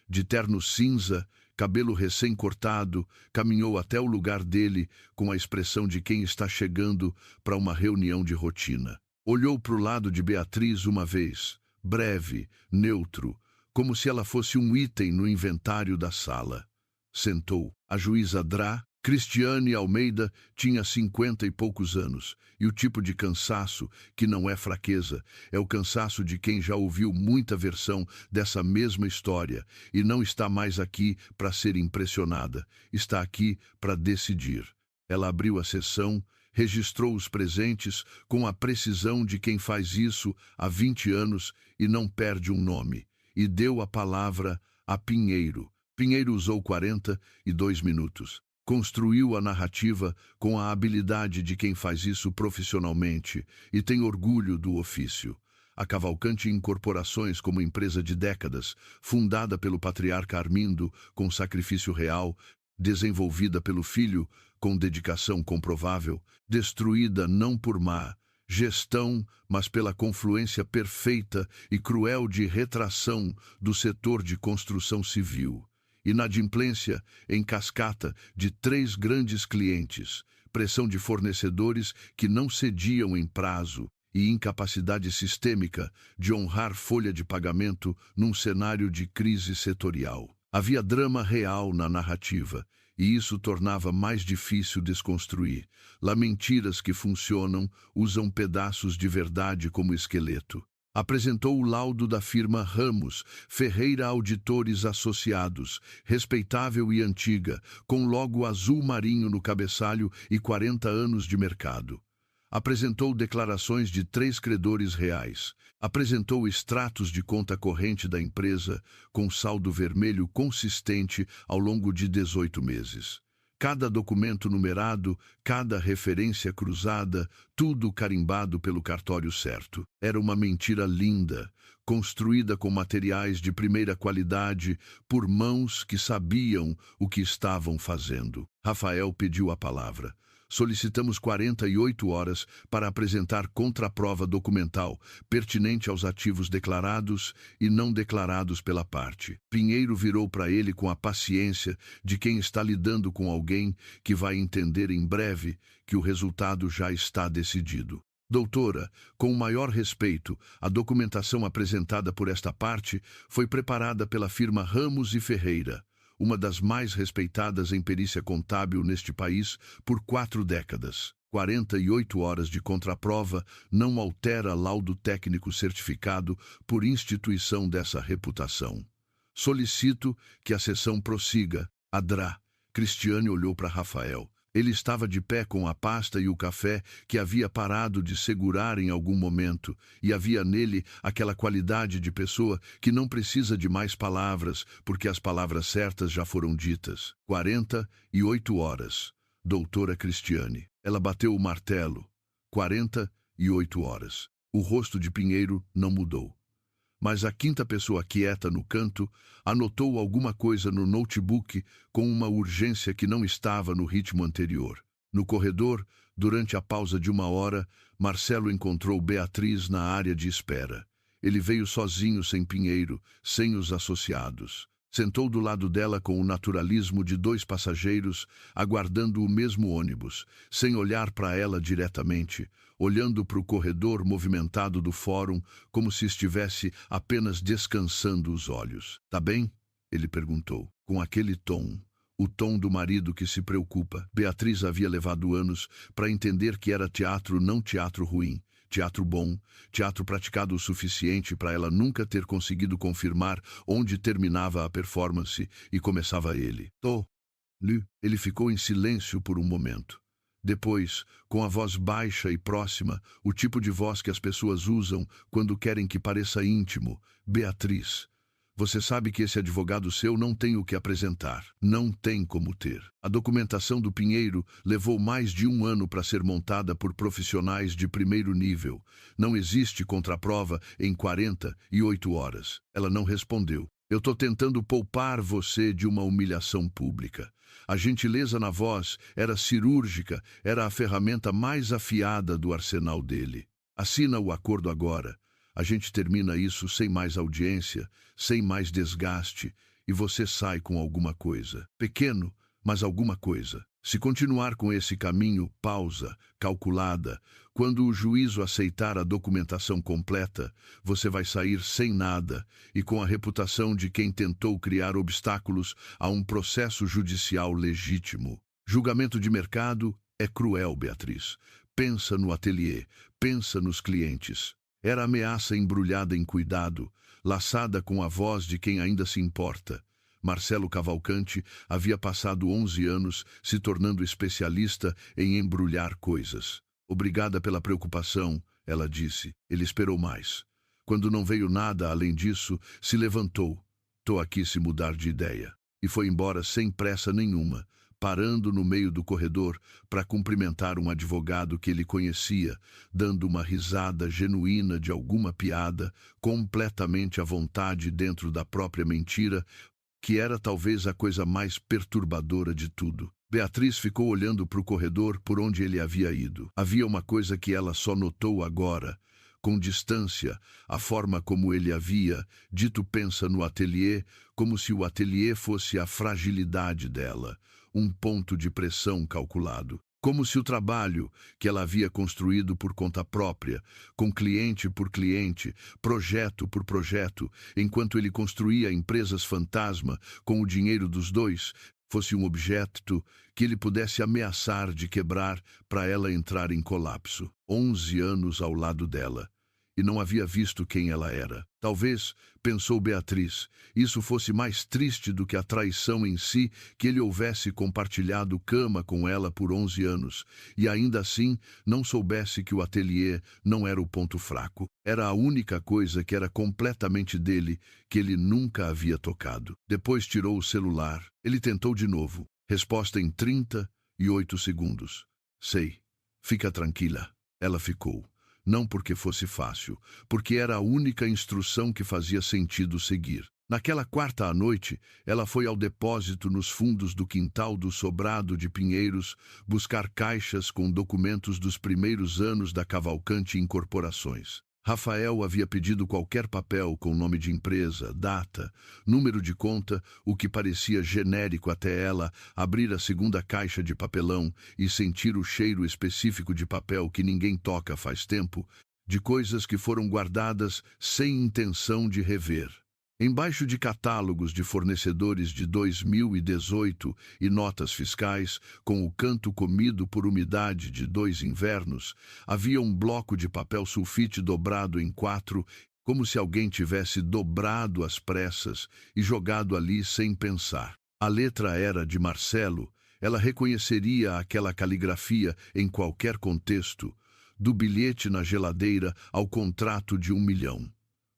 De terno cinza, cabelo recém-cortado, caminhou até o lugar dele com a expressão de quem está chegando para uma reunião de rotina. Olhou para o lado de Beatriz uma vez, breve, neutro, como se ela fosse um item no inventário da sala. Sentou. A juíza Drá, Cristiane Almeida tinha 50 e poucos anos, e o tipo de cansaço, que não é fraqueza, é o cansaço de quem já ouviu muita versão dessa mesma história e não está mais aqui para ser impressionada, está aqui para decidir. Ela abriu a sessão, registrou os presentes com a precisão de quem faz isso há 20 anos e não perde um nome, e deu a palavra a Pinheiro. Pinheiro usou 42 minutos. Construiu a narrativa com a habilidade de quem faz isso profissionalmente e tem orgulho do ofício. A Cavalcante Incorporações, como empresa de décadas, fundada pelo patriarca Armindo com sacrifício real, desenvolvida pelo filho com dedicação comprovável, destruída não por má gestão, mas pela confluência perfeita e cruel de retração do setor de construção civil. Inadimplência em cascata de 3 grandes clientes, pressão de fornecedores que não cediam em prazo e incapacidade sistêmica de honrar folha de pagamento num cenário de crise setorial. Havia drama real na narrativa, e isso tornava mais difícil desconstruir. Lá mentiras que funcionam usam pedaços de verdade como esqueleto. Apresentou o laudo da firma Ramos, Ferreira Auditores Associados, respeitável e antiga, com logo azul marinho no cabeçalho e 40 anos de mercado. Apresentou declarações de 3 credores reais. Apresentou extratos de conta corrente da empresa, com saldo vermelho consistente ao longo de 18 meses. Cada documento numerado, cada referência cruzada, tudo carimbado pelo cartório certo. Era uma mentira linda, construída com materiais de primeira qualidade, por mãos que sabiam o que estavam fazendo. Rafael pediu a palavra. Solicitamos 48 horas para apresentar contraprova documental pertinente aos ativos declarados e não declarados pela parte. Pinheiro virou para ele com a paciência de quem está lidando com alguém que vai entender em breve que o resultado já está decidido. Doutora, com o maior respeito, a documentação apresentada por esta parte foi preparada pela firma Ramos e Ferreira, uma das mais respeitadas em perícia contábil neste país por 4 décadas. 48 horas de contraprova não altera laudo técnico certificado por instituição dessa reputação. Solicito que a sessão prossiga. Adrá. Cristiane olhou para Rafael. Ele estava de pé com a pasta e o café que havia parado de segurar em algum momento, e havia nele aquela qualidade de pessoa que não precisa de mais palavras, porque as palavras certas já foram ditas. 48 horas. Doutora Cristiane. Ela bateu o martelo. 48 horas. O rosto de Pinheiro não mudou. Mas a 5ª pessoa quieta no canto anotou alguma coisa no notebook com uma urgência que não estava no ritmo anterior. No corredor, durante a pausa de 1 hora, Marcelo encontrou Beatriz na área de espera. Ele veio sozinho, sem Pinheiro, sem os associados. Sentou do lado dela com o naturalismo de 2 passageiros, aguardando o mesmo ônibus, sem olhar para ela diretamente, olhando para o corredor movimentado do fórum como se estivesse apenas descansando os olhos. Tá bem? Ele perguntou, com aquele tom, o tom do marido que se preocupa. Beatriz havia levado anos para entender que era teatro, não teatro ruim. Teatro bom, teatro praticado o suficiente para ela nunca ter conseguido confirmar onde terminava a performance e começava ele. Ele ficou em silêncio por um momento. Depois, com a voz baixa e próxima, o tipo de voz que as pessoas usam quando querem que pareça íntimo. Beatriz, você sabe que esse advogado seu não tem o que apresentar. Não tem como ter. A documentação do Pinheiro levou mais de 1 ano para ser montada por profissionais de primeiro nível. Não existe contraprova em 48 horas. Ela não respondeu. Eu estou tentando poupar você de uma humilhação pública. A gentileza na voz era cirúrgica, era a ferramenta mais afiada do arsenal dele. Assina o acordo agora. A gente termina isso sem mais audiência, sem mais desgaste, e você sai com alguma coisa. Pequeno, mas alguma coisa. Se continuar com esse caminho, pausa, calculada, quando o juízo aceitar a documentação completa, você vai sair sem nada e com a reputação de quem tentou criar obstáculos a um processo judicial legítimo. Julgamento de mercado é cruel, Beatriz. Pensa no ateliê, pensa nos clientes. Era ameaça embrulhada em cuidado, laçada com a voz de quem ainda se importa. Marcelo Cavalcante havia passado 11 anos se tornando especialista em embrulhar coisas. Obrigada pela preocupação, ela disse. Ele esperou mais. Quando não veio nada além disso, se levantou. Tô aqui se mudar de ideia. E foi embora sem pressa nenhuma, parando no meio do corredor para cumprimentar um advogado que ele conhecia, dando uma risada genuína de alguma piada, completamente à vontade dentro da própria mentira, que era talvez a coisa mais perturbadora de tudo. Beatriz ficou olhando para o corredor por onde ele havia ido. Havia uma coisa que ela só notou agora, com distância, a forma como ele havia dito pensa no ateliê, como se o ateliê fosse a fragilidade dela, um ponto de pressão calculado. Como se o trabalho que ela havia construído por conta própria, com cliente por cliente, projeto por projeto, enquanto ele construía empresas fantasma com o dinheiro dos dois, fosse um objeto que ele pudesse ameaçar de quebrar para ela entrar em colapso. 11 anos ao lado dela. E não havia visto quem ela era. Talvez, pensou Beatriz, isso fosse mais triste do que a traição em si, que ele houvesse compartilhado cama com ela por 11 anos, e ainda assim não soubesse que o ateliê não era o ponto fraco. Era a única coisa que era completamente dele, que ele nunca havia tocado. Depois tirou o celular. Ele tentou de novo. Resposta em 38 segundos. Sei. Fica tranquila. Ela ficou. Não porque fosse fácil, porque era a única instrução que fazia sentido seguir. Naquela quarta à noite, ela foi ao depósito nos fundos do quintal do Sobrado de Pinheiros buscar caixas com documentos dos primeiros anos da Cavalcante Incorporações. Rafael havia pedido qualquer papel com nome de empresa, data, número de conta, o que parecia genérico até ela abrir a segunda caixa de papelão e sentir o cheiro específico de papel que ninguém toca faz tempo, de coisas que foram guardadas sem intenção de rever. Embaixo de catálogos de fornecedores de 2018 e notas fiscais, com o canto comido por umidade de 2 invernos, havia um bloco de papel sulfite dobrado em 4, como se alguém tivesse dobrado às pressas e jogado ali sem pensar. A letra era de Marcelo, ela reconheceria aquela caligrafia em qualquer contexto, do bilhete na geladeira ao contrato de 1 milhão.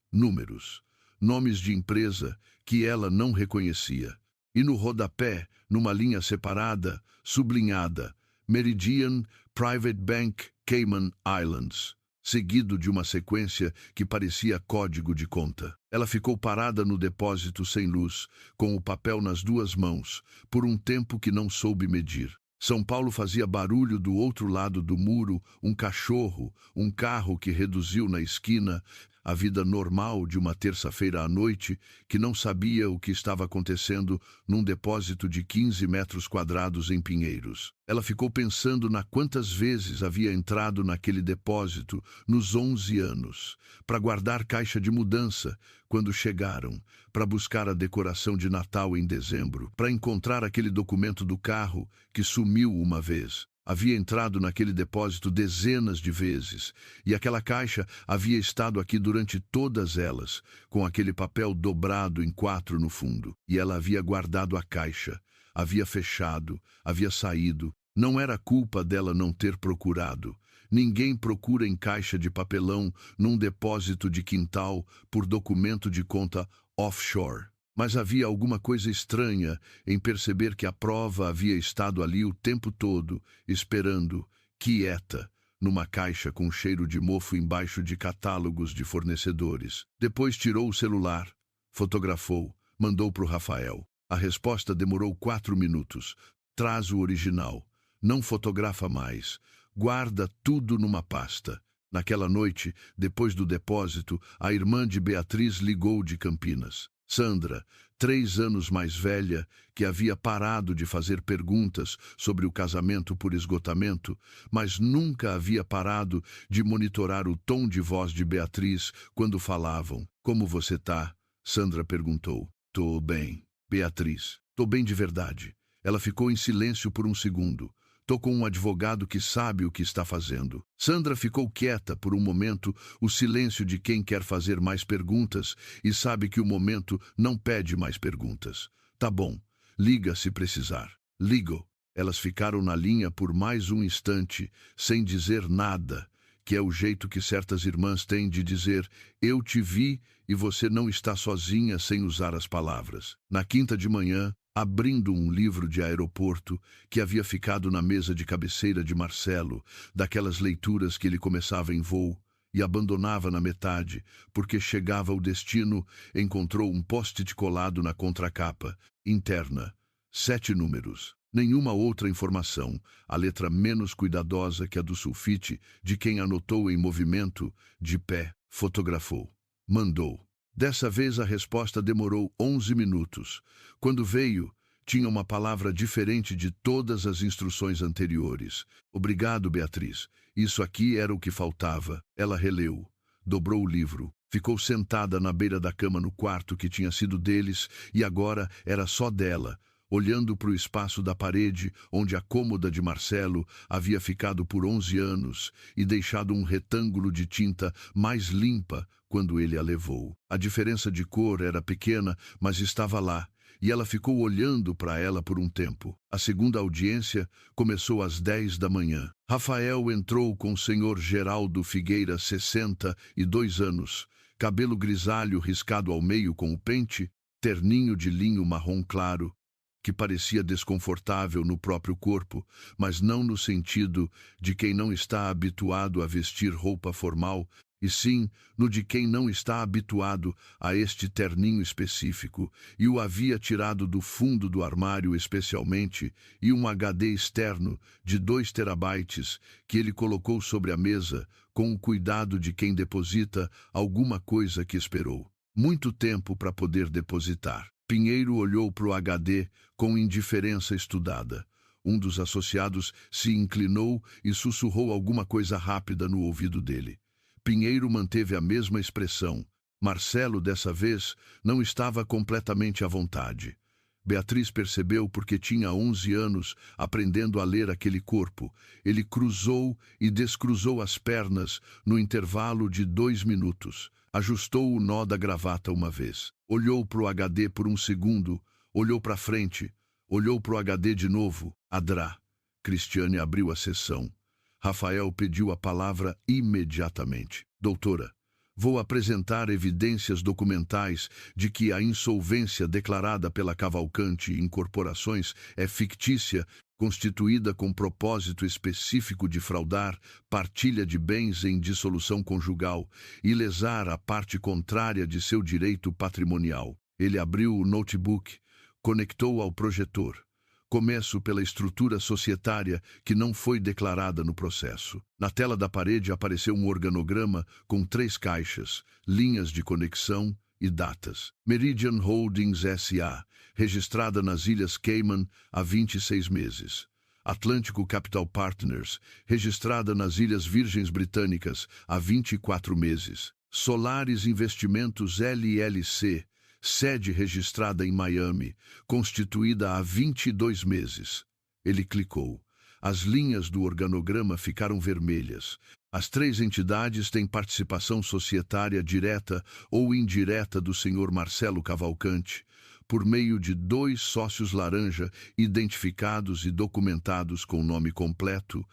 Números. Nomes de empresa que ela não reconhecia. E no rodapé, numa linha separada, sublinhada, Meridian Private Bank Cayman Islands, seguido de uma sequência que parecia código de conta. Ela ficou parada no depósito sem luz, com o papel nas 2 mãos, por um tempo que não soube medir. São Paulo fazia barulho do outro lado do muro, um cachorro, um carro que reduziu na esquina, a vida normal de uma terça-feira à noite, que não sabia o que estava acontecendo num depósito de 15 metros quadrados em Pinheiros. Ela ficou pensando na quantas vezes havia entrado naquele depósito nos 11 anos, para guardar caixa de mudança quando chegaram, para buscar a decoração de Natal em dezembro, para encontrar aquele documento do carro que sumiu uma vez. Havia entrado naquele depósito dezenas de vezes, e aquela caixa havia estado aqui durante todas elas, com aquele papel dobrado em 4 no fundo. E ela havia guardado a caixa, havia fechado, havia saído. Não era culpa dela não ter procurado. Ninguém procura em caixa de papelão, num depósito de quintal, por documento de conta offshore. Mas havia alguma coisa estranha em perceber que a prova havia estado ali o tempo todo, esperando, quieta, numa caixa com cheiro de mofo embaixo de catálogos de fornecedores. Depois tirou o celular, fotografou, mandou para o Rafael. A resposta demorou 4 minutos. Traz o original. Não fotografa mais. Guarda tudo numa pasta. Naquela noite, depois do depósito, a irmã de Beatriz ligou de Campinas. Sandra, 3 anos mais velha, que havia parado de fazer perguntas sobre o casamento por esgotamento, mas nunca havia parado de monitorar o tom de voz de Beatriz quando falavam. Como você tá? Sandra perguntou. Tô bem. Beatriz. Tô bem de verdade. Ela ficou em silêncio por um segundo. Tô com um advogado que sabe o que está fazendo. Sandra ficou quieta por um momento, o silêncio de quem quer fazer mais perguntas e sabe que o momento não pede mais perguntas. Tá bom, liga se precisar. Ligo. Elas ficaram na linha por mais um instante, sem dizer nada, que é o jeito que certas irmãs têm de dizer: eu te vi e você não está sozinha, sem usar as palavras. Na quinta de manhã, abrindo um livro de aeroporto que havia ficado na mesa de cabeceira de Marcelo, daquelas leituras que ele começava em voo e abandonava na metade, porque chegava ao destino, encontrou um post-it colado na contracapa, interna, 7 números. Nenhuma outra informação, a letra menos cuidadosa que a do sulfite, de quem anotou em movimento, de pé, fotografou. Mandou. Dessa vez a resposta demorou 11 minutos. Quando veio, tinha uma palavra diferente de todas as instruções anteriores. Obrigado, Beatriz. Isso aqui era o que faltava. Ela releu, dobrou o livro, ficou sentada na beira da cama no quarto que tinha sido deles e agora era só dela, olhando para o espaço da parede onde a cômoda de Marcelo havia ficado por 11 anos e deixado um retângulo de tinta mais limpa quando ele a levou. A diferença de cor era pequena, mas estava lá, e ela ficou olhando para ela por um tempo. A segunda audiência começou às 10 da manhã. Rafael entrou com o senhor Geraldo Figueira, 62 anos, cabelo grisalho riscado ao meio com o pente, terninho de linho marrom claro, que parecia desconfortável no próprio corpo, mas não no sentido de quem não está habituado a vestir roupa formal, e sim no de quem não está habituado a este terninho específico, e o havia tirado do fundo do armário especialmente, e um HD externo de 2 terabytes que ele colocou sobre a mesa com o cuidado de quem deposita alguma coisa que esperou muito tempo para poder depositar. Pinheiro olhou para o HD com indiferença estudada. Um dos associados se inclinou e sussurrou alguma coisa rápida no ouvido dele. Pinheiro manteve a mesma expressão. Marcelo, dessa vez, não estava completamente à vontade. Beatriz percebeu porque tinha 11 anos, aprendendo a ler aquele corpo. Ele cruzou e descruzou as pernas no intervalo de 2 minutos. Ajustou o nó da gravata uma vez. Olhou para o HD por um segundo, olhou para frente, olhou para o HD de novo. Adrá. Cristiane abriu a sessão. Rafael pediu a palavra imediatamente. Doutora, vou apresentar evidências documentais de que a insolvência declarada pela Cavalcante Incorporações é fictícia, constituída com propósito específico de fraudar partilha de bens em dissolução conjugal e lesar a parte contrária de seu direito patrimonial. Ele abriu o notebook, conectou ao projetor. Começo pela estrutura societária que não foi declarada no processo. Na tela da parede apareceu um organograma com 3 caixas, linhas de conexão e datas. Meridian Holdings S.A., registrada nas Ilhas Cayman há 26 meses. Atlântico Capital Partners, registrada nas Ilhas Virgens Britânicas há 24 meses. Solaris Investimentos LLC, sede registrada em Miami, constituída há 22 meses. Ele clicou. As linhas do organograma ficaram vermelhas. As 3 entidades têm participação societária direta ou indireta do Sr. Marcelo Cavalcante, por meio de 2 sócios laranja identificados e documentados com nome completo,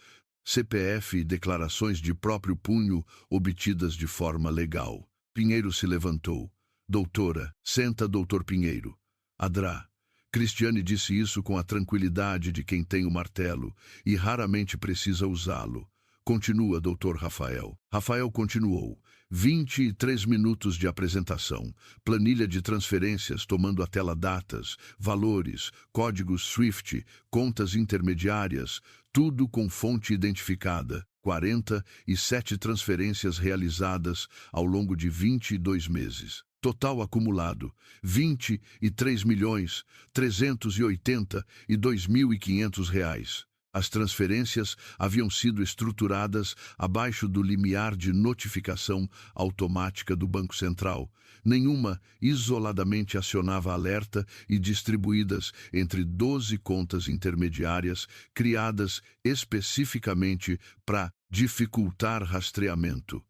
CPF e declarações de próprio punho obtidas de forma legal. Pinheiro se levantou. Doutora, senta, doutor Pinheiro. Adrá. Cristiane disse isso com a tranquilidade de quem tem o martelo e raramente precisa usá-lo. Continua, doutor Rafael. Rafael continuou. 23 minutos de apresentação. Planilha de transferências tomando a tela datas, valores, códigos SWIFT, contas intermediárias, tudo com fonte identificada. 47 transferências realizadas ao longo de 22 meses. Total acumulado, 23.382.500 reais. As transferências haviam sido estruturadas abaixo do limiar de notificação automática do Banco Central. Nenhuma isoladamente acionava alerta e distribuídas entre 12 contas intermediárias criadas especificamente para dificultar rastreamento.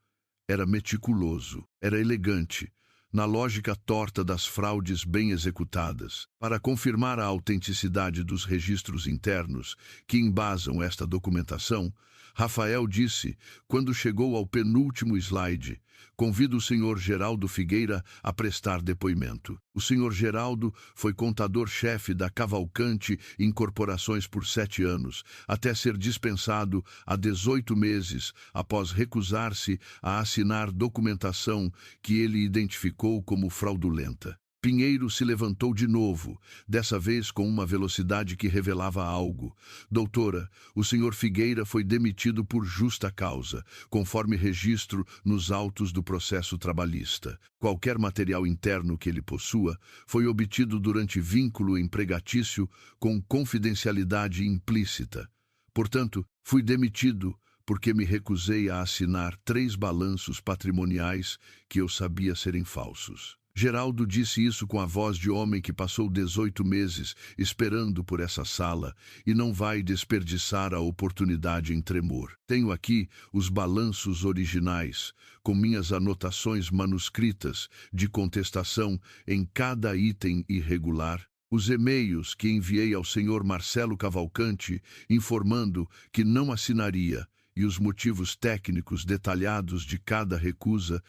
Era meticuloso, era elegante, na lógica torta das fraudes bem executadas. Para confirmar a autenticidade dos registros internos que embasam esta documentação, Rafael disse, quando chegou ao penúltimo slide: "Convido o Sr. Geraldo Figueira a prestar depoimento." O Sr. Geraldo foi contador-chefe da Cavalcante Incorporações por 7 anos, até ser dispensado há 18 meses, após recusar-se a assinar documentação que ele identificou como fraudulenta. Pinheiro se levantou de novo, dessa vez com uma velocidade que revelava algo. "Doutora, o Sr. Figueira foi demitido por justa causa, conforme registro nos autos do processo trabalhista. Qualquer material interno que ele possua foi obtido durante vínculo empregatício com confidencialidade implícita. Portanto, fui demitido porque me recusei a assinar 3 balanços patrimoniais que eu sabia serem falsos." Geraldo disse isso com a voz de homem que passou 18 meses esperando por essa sala e não vai desperdiçar a oportunidade em tremor. "Tenho aqui os balanços originais, com minhas anotações manuscritas de contestação em cada item irregular, os e-mails que enviei ao Sr. Marcelo Cavalcante informando que não assinaria e os motivos técnicos detalhados de cada recusa,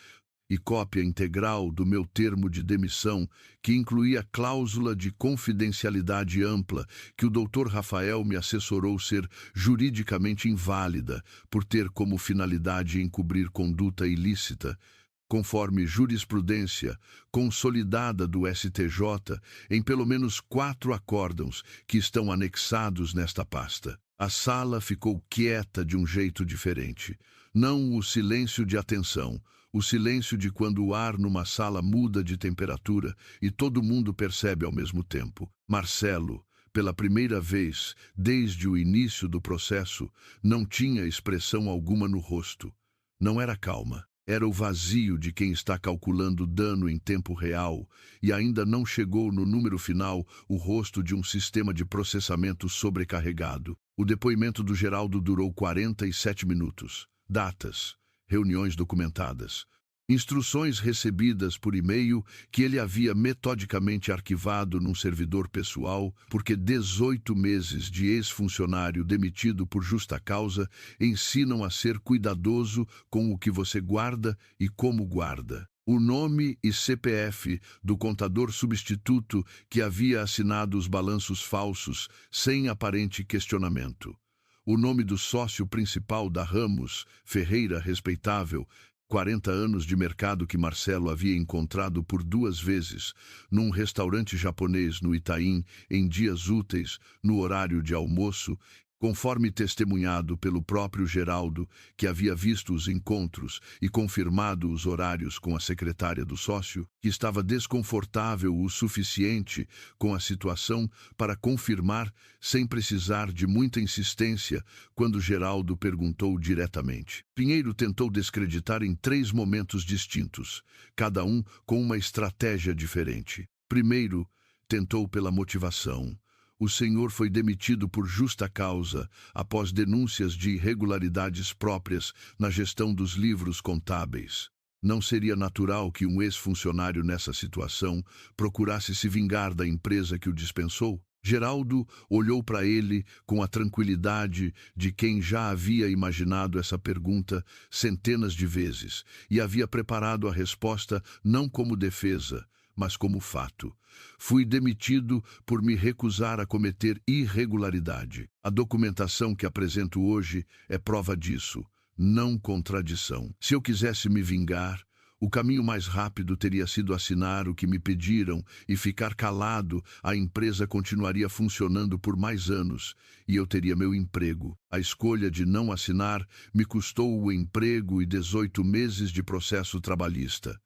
e cópia integral do meu termo de demissão, que incluía cláusula de confidencialidade ampla, que o Dr. Rafael me assessorou ser juridicamente inválida, por ter como finalidade encobrir conduta ilícita, conforme jurisprudência consolidada do STJ em pelo menos 4 acórdãos que estão anexados nesta pasta." A sala ficou quieta de um jeito diferente. Não o silêncio de atenção, o silêncio de quando o ar numa sala muda de temperatura e todo mundo percebe ao mesmo tempo. Marcelo, pela primeira vez desde o início do processo, não tinha expressão alguma no rosto. Não era calma. Era o vazio de quem está calculando dano em tempo real e ainda não chegou no número final o rosto de um sistema de processamento sobrecarregado. O depoimento do Geraldo durou 47 minutos. Datas, reuniões documentadas, instruções recebidas por e-mail que ele havia metodicamente arquivado num servidor pessoal, porque 18 meses de ex-funcionário demitido por justa causa ensinam a ser cuidadoso com o que você guarda e como guarda. O nome e CPF do contador substituto que havia assinado os balanços falsos sem aparente questionamento. O nome do sócio principal da Ramos, Ferreira Respeitável, 40 anos de mercado, que Marcelo havia encontrado por 2 vezes, num restaurante japonês no Itaim, em dias úteis, no horário de almoço, conforme testemunhado pelo próprio Geraldo, que havia visto os encontros e confirmado os horários com a secretária do sócio, que estava desconfortável o suficiente com a situação para confirmar, sem precisar de muita insistência, quando Geraldo perguntou diretamente. Pinheiro tentou descreditar em 3 momentos distintos, cada um com uma estratégia diferente. Primeiro, tentou pela motivação. O senhor foi demitido por justa causa, após denúncias de irregularidades próprias na gestão dos livros contábeis. Não seria natural que um ex-funcionário nessa situação procurasse se vingar da empresa que o dispensou? Geraldo olhou para ele com a tranquilidade de quem já havia imaginado essa pergunta centenas de vezes e havia preparado a resposta não como defesa, mas como fato. Fui demitido por me recusar a cometer irregularidade. A documentação que apresento hoje é prova disso, não contradição. Se eu quisesse me vingar, o caminho mais rápido teria sido assinar o que me pediram e ficar calado. A empresa continuaria funcionando por mais anos e eu teria meu emprego. A escolha de não assinar me custou o emprego e 18 meses de processo trabalhista.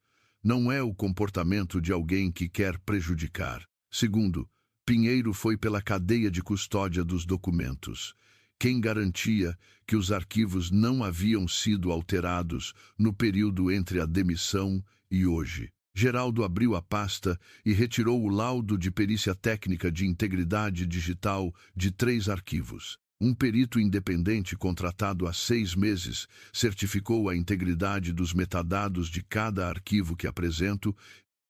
Não é o comportamento de alguém que quer prejudicar. Segundo, Pinheiro foi pela cadeia de custódia dos documentos. Quem garantia que os arquivos não haviam sido alterados no período entre a demissão e hoje? Geraldo abriu a pasta e retirou o laudo de perícia técnica de integridade digital de 3 arquivos. Um perito independente contratado há 6 meses certificou a integridade dos metadados de cada arquivo que apresento,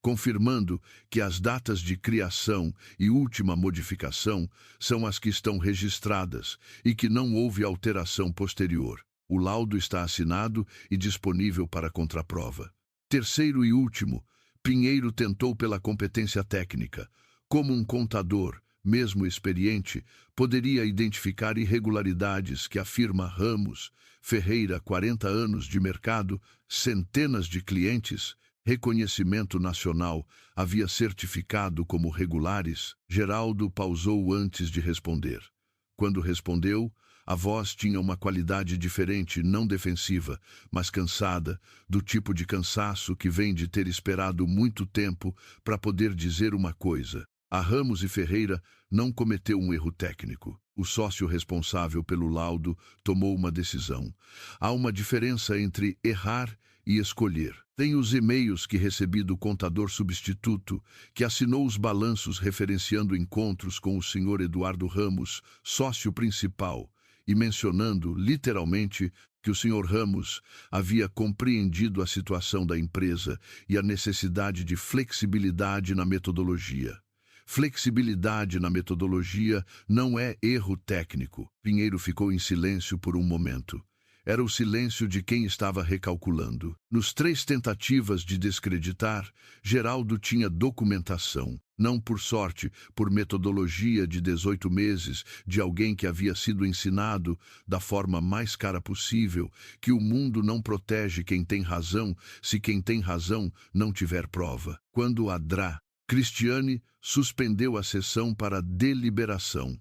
confirmando que as datas de criação e última modificação são as que estão registradas e que não houve alteração posterior. O laudo está assinado e disponível para contraprova. Terceiro e último, Pinheiro tentou pela competência técnica. Como um contador, mesmo experiente, poderia identificar irregularidades que a firma Ramos Ferreira, 40 anos de mercado, centenas de clientes, reconhecimento nacional, havia certificado como regulares. Geraldo pausou antes de responder. Quando respondeu, a voz tinha uma qualidade diferente, não defensiva, mas cansada, do tipo de cansaço que vem de ter esperado muito tempo para poder dizer uma coisa. A Ramos e Ferreira não cometeu um erro técnico. O sócio responsável pelo laudo tomou uma decisão. Há uma diferença entre errar e escolher. Tenho os e-mails que recebi do contador substituto, que assinou os balanços referenciando encontros com o senhor Eduardo Ramos, sócio principal, e mencionando, literalmente, que o senhor Ramos havia compreendido a situação da empresa e a necessidade de flexibilidade na metodologia. Flexibilidade na metodologia não é erro técnico. Pinheiro ficou em silêncio por um momento. Era o silêncio de quem estava recalculando. Nos 3 tentativas de descreditar, Geraldo tinha documentação. Não por sorte, por metodologia de 18 meses, de alguém que havia sido ensinado, da forma mais cara possível, que o mundo não protege quem tem razão, se quem tem razão não tiver prova. Quando a Dra. Cristiane suspendeu a sessão para deliberação.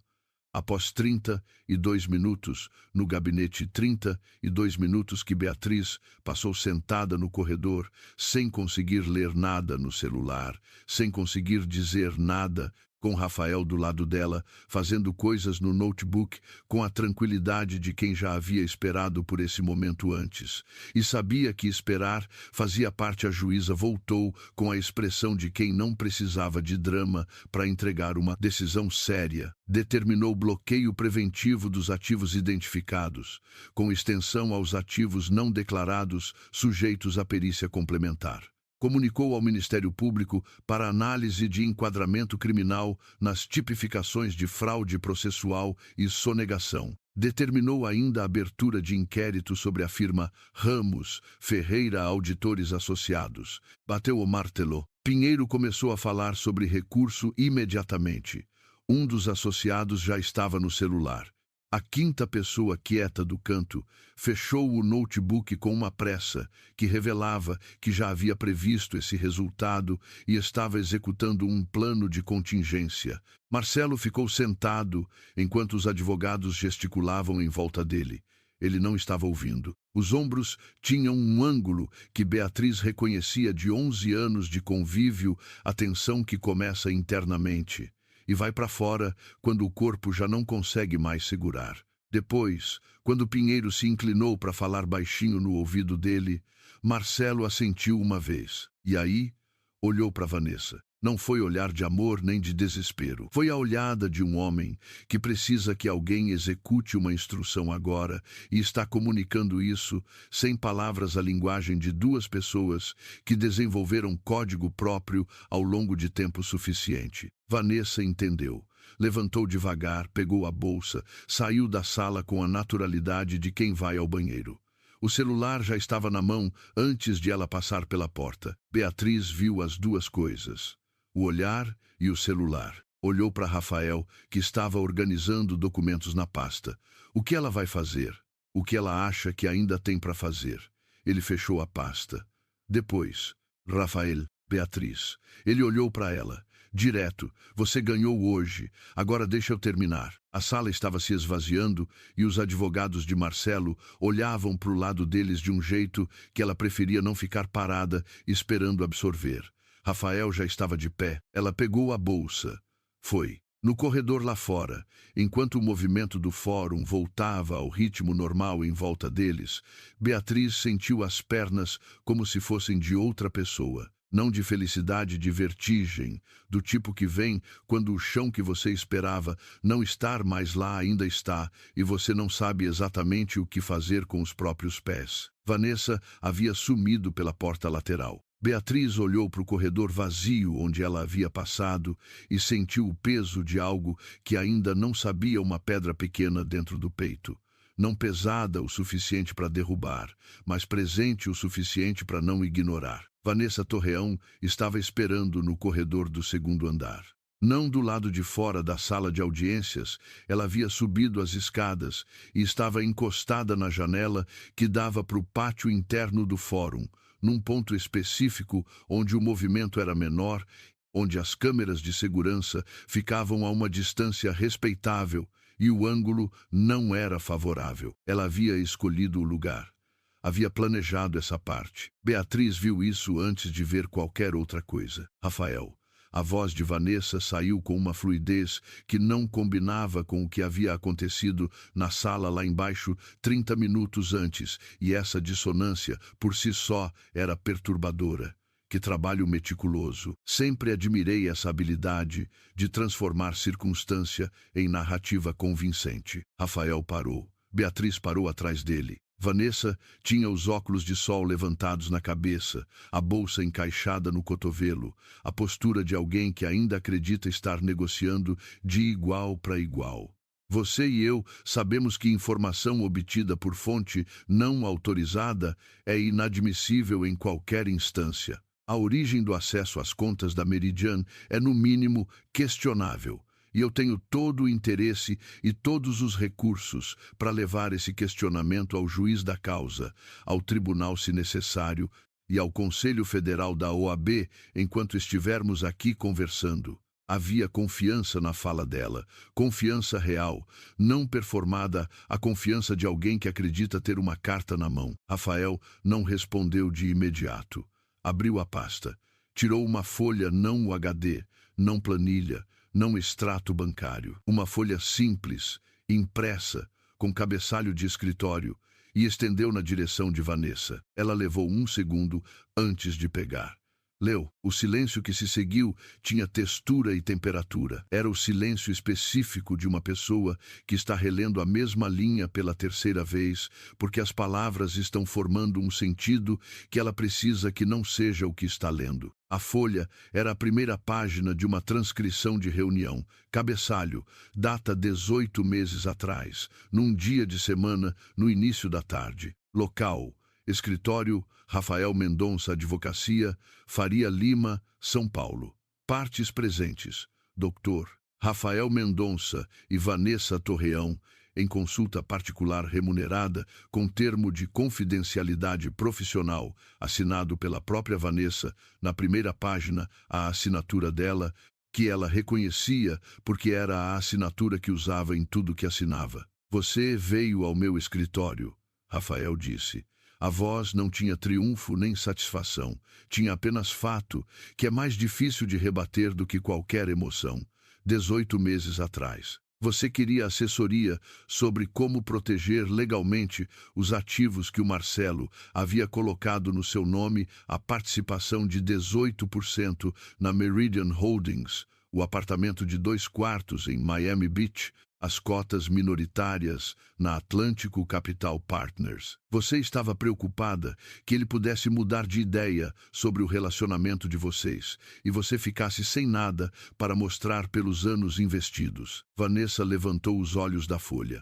Após 32 minutos, no gabinete 32 minutos que Beatriz passou sentada no corredor, sem conseguir ler nada no celular, sem conseguir dizer nada, com Rafael do lado dela, fazendo coisas no notebook, com a tranquilidade de quem já havia esperado por esse momento antes. E sabia que esperar fazia parte. A juíza voltou com a expressão de quem não precisava de drama para entregar uma decisão séria. Determinou bloqueio preventivo dos ativos identificados, com extensão aos ativos não declarados, sujeitos à perícia complementar. Comunicou ao Ministério Público para análise de enquadramento criminal nas tipificações de fraude processual e sonegação. Determinou ainda a abertura de inquérito sobre a firma Ramos Ferreira Auditores Associados. Bateu o martelo. Pinheiro começou a falar sobre recurso imediatamente. Um dos associados já estava no celular. A 5ª pessoa, quieta do canto, fechou o notebook com uma pressa que revelava que já havia previsto esse resultado e estava executando um plano de contingência. Marcelo ficou sentado enquanto os advogados gesticulavam em volta dele. Ele não estava ouvindo. Os ombros tinham um ângulo que Beatriz reconhecia de 11 anos de convívio, a tensão que começa internamente e vai para fora quando o corpo já não consegue mais segurar. Depois, quando Pinheiro se inclinou para falar baixinho no ouvido dele, Marcelo assentiu uma vez. E aí, olhou para Vanessa. Não foi olhar de amor nem de desespero. Foi a olhada de um homem que precisa que alguém execute uma instrução agora e está comunicando isso sem palavras, a linguagem de 2 pessoas que desenvolveram código próprio ao longo de tempo suficiente. Vanessa entendeu. Levantou devagar, pegou a bolsa, saiu da sala com a naturalidade de quem vai ao banheiro. O celular já estava na mão antes de ela passar pela porta. Beatriz viu as 2 coisas. O olhar e o celular. Olhou para Rafael, que estava organizando documentos na pasta. O que ela vai fazer? O que ela acha que ainda tem para fazer? Ele fechou a pasta. Depois, Rafael, Beatriz. Ele olhou para ela. Direto, você ganhou hoje, agora deixa eu terminar. A sala estava se esvaziando e os advogados de Marcelo olhavam para o lado deles de um jeito que ela preferia não ficar parada, esperando absorver. Rafael já estava de pé. Ela pegou a bolsa. Foi. No corredor lá fora, enquanto o movimento do fórum voltava ao ritmo normal em volta deles, Beatriz sentiu as pernas como se fossem de outra pessoa. Não de felicidade, de vertigem, do tipo que vem quando o chão que você esperava não estar mais lá ainda está e você não sabe exatamente o que fazer com os próprios pés. Vanessa havia sumido pela porta lateral. Beatriz olhou para o corredor vazio onde ela havia passado e sentiu o peso de algo que ainda não sabia, uma pedra pequena dentro do peito. Não pesada o suficiente para derrubar, mas presente o suficiente para não ignorar. Vanessa Torreão estava esperando no corredor do segundo andar. Não do lado de fora da sala de audiências, ela havia subido as escadas e estava encostada na janela que dava para o pátio interno do fórum, num ponto específico onde o movimento era menor, onde as câmeras de segurança ficavam a uma distância respeitável e o ângulo não era favorável. Ela havia escolhido o lugar. Havia planejado essa parte. Beatriz viu isso antes de ver qualquer outra coisa. Rafael. A voz de Vanessa saiu com uma fluidez que não combinava com o que havia acontecido na sala lá embaixo 30 minutos antes, e essa dissonância, por si só, era perturbadora. Que trabalho meticuloso. Sempre admirei essa habilidade de transformar circunstância em narrativa convincente. Rafael parou. Beatriz parou atrás dele. Vanessa tinha os óculos de sol levantados na cabeça, a bolsa encaixada no cotovelo, a postura de alguém que ainda acredita estar negociando de igual para igual. Você e eu sabemos que informação obtida por fonte não autorizada é inadmissível em qualquer instância. A origem do acesso às contas da Meridian é, no mínimo, questionável. E eu tenho todo o interesse e todos os recursos para levar esse questionamento ao juiz da causa, ao tribunal se necessário, e ao Conselho Federal da OAB enquanto estivermos aqui conversando. Havia confiança na fala dela, confiança real, não performada, a confiança de alguém que acredita ter uma carta na mão. Rafael não respondeu de imediato. Abriu a pasta, tirou uma folha, não o HD, não planilha, não extrato bancário. Uma folha simples, impressa, com cabeçalho de escritório, e estendeu na direção de Vanessa. Ela levou 1 segundo antes de pegar. Leu. O silêncio que se seguiu tinha textura e temperatura. Era o silêncio específico de uma pessoa que está relendo a mesma linha pela terceira vez, porque as palavras estão formando um sentido que ela precisa que não seja o que está lendo. A folha era a primeira página de uma transcrição de reunião. Cabeçalho, data 18 meses atrás, num dia de semana, no início da tarde. Local, escritório Rafael Mendonça Advocacia, Faria Lima, São Paulo. Partes presentes: Dr. Rafael Mendonça e Vanessa Torreão, em consulta particular remunerada, com termo de confidencialidade profissional, assinado pela própria Vanessa, na primeira página, a assinatura dela, que ela reconhecia porque era a assinatura que usava em tudo que assinava. Você veio ao meu escritório, Rafael disse. A voz não tinha triunfo nem satisfação, tinha apenas fato, que é mais difícil de rebater do que qualquer emoção. 18 meses atrás. Você queria assessoria sobre como proteger legalmente os ativos que o Marcelo havia colocado no seu nome, a participação de 18% na Meridian Holdings, o apartamento de 2 quartos em Miami Beach, as cotas minoritárias na Atlântico Capital Partners. Você estava preocupada que ele pudesse mudar de ideia sobre o relacionamento de vocês e você ficasse sem nada para mostrar pelos anos investidos. Vanessa levantou os olhos da folha.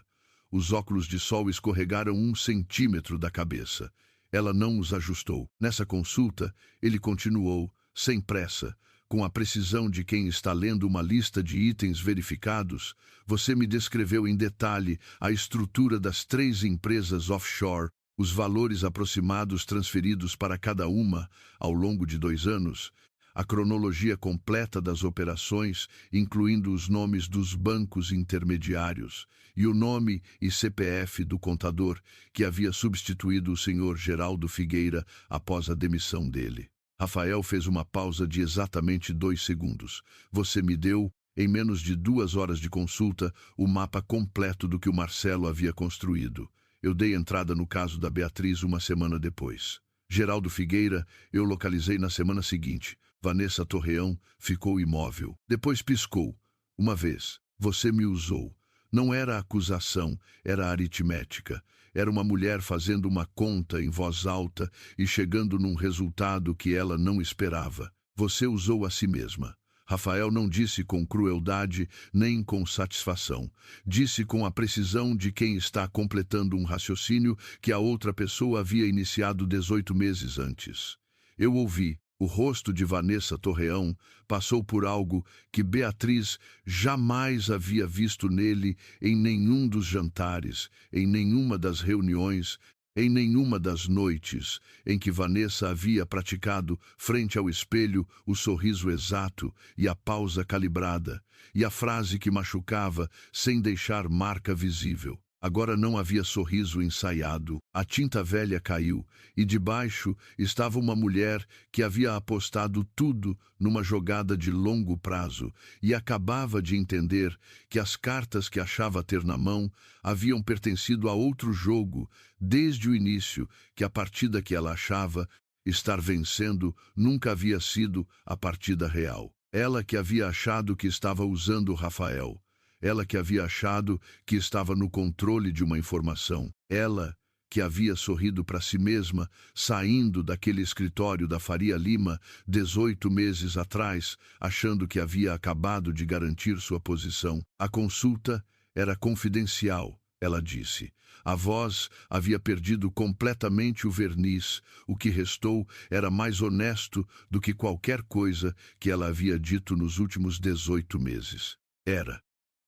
Os óculos de sol escorregaram 1 centímetro da cabeça. Ela não os ajustou. Nessa consulta, ele continuou, sem pressa, com a precisão de quem está lendo uma lista de itens verificados. Você me descreveu em detalhe a estrutura das 3 empresas offshore, os valores aproximados transferidos para cada uma ao longo de 2 anos, a cronologia completa das operações, incluindo os nomes dos bancos intermediários e o nome e CPF do contador que havia substituído o senhor Geraldo Figueira após a demissão dele. Rafael fez uma pausa de exatamente 2 segundos. Você me deu, Em menos de 2 horas de consulta, o mapa completo do que o Marcelo havia construído. Eu dei entrada no caso da Beatriz uma semana depois. Geraldo Figueira, eu localizei na semana seguinte. Vanessa Torreão ficou imóvel. Depois piscou. Uma vez. Você me usou. Não era acusação, era aritmética. Era uma mulher fazendo uma conta em voz alta e chegando num resultado que ela não esperava. Você usou a si mesma. Rafael não disse com crueldade nem com satisfação. Disse com a precisão de quem está completando um raciocínio que a outra pessoa havia iniciado 18 meses antes. Eu ouvi. O rosto de Vanessa Torreão passou por algo que Beatriz jamais havia visto nele em nenhum dos jantares, em nenhuma das reuniões, em nenhuma das noites em que Vanessa havia praticado, frente ao espelho, o sorriso exato e a pausa calibrada, e a frase que machucava sem deixar marca visível. Agora não havia sorriso ensaiado, a tinta velha caiu, e debaixo estava uma mulher que havia apostado tudo numa jogada de longo prazo e acabava de entender que as cartas que achava ter na mão haviam pertencido a outro jogo desde o início, que a partida que ela achava estar vencendo nunca havia sido a partida real. Ela que havia achado que estava usando Rafael. Ela que havia achado que estava no controle de uma informação. Ela que havia sorrido para si mesma, saindo daquele escritório da Faria Lima 18 meses atrás, achando que havia acabado de garantir sua posição. A consulta era confidencial, ela disse. A voz havia perdido completamente o verniz. O que restou era mais honesto do que qualquer coisa que ela havia dito nos últimos 18 meses. Era.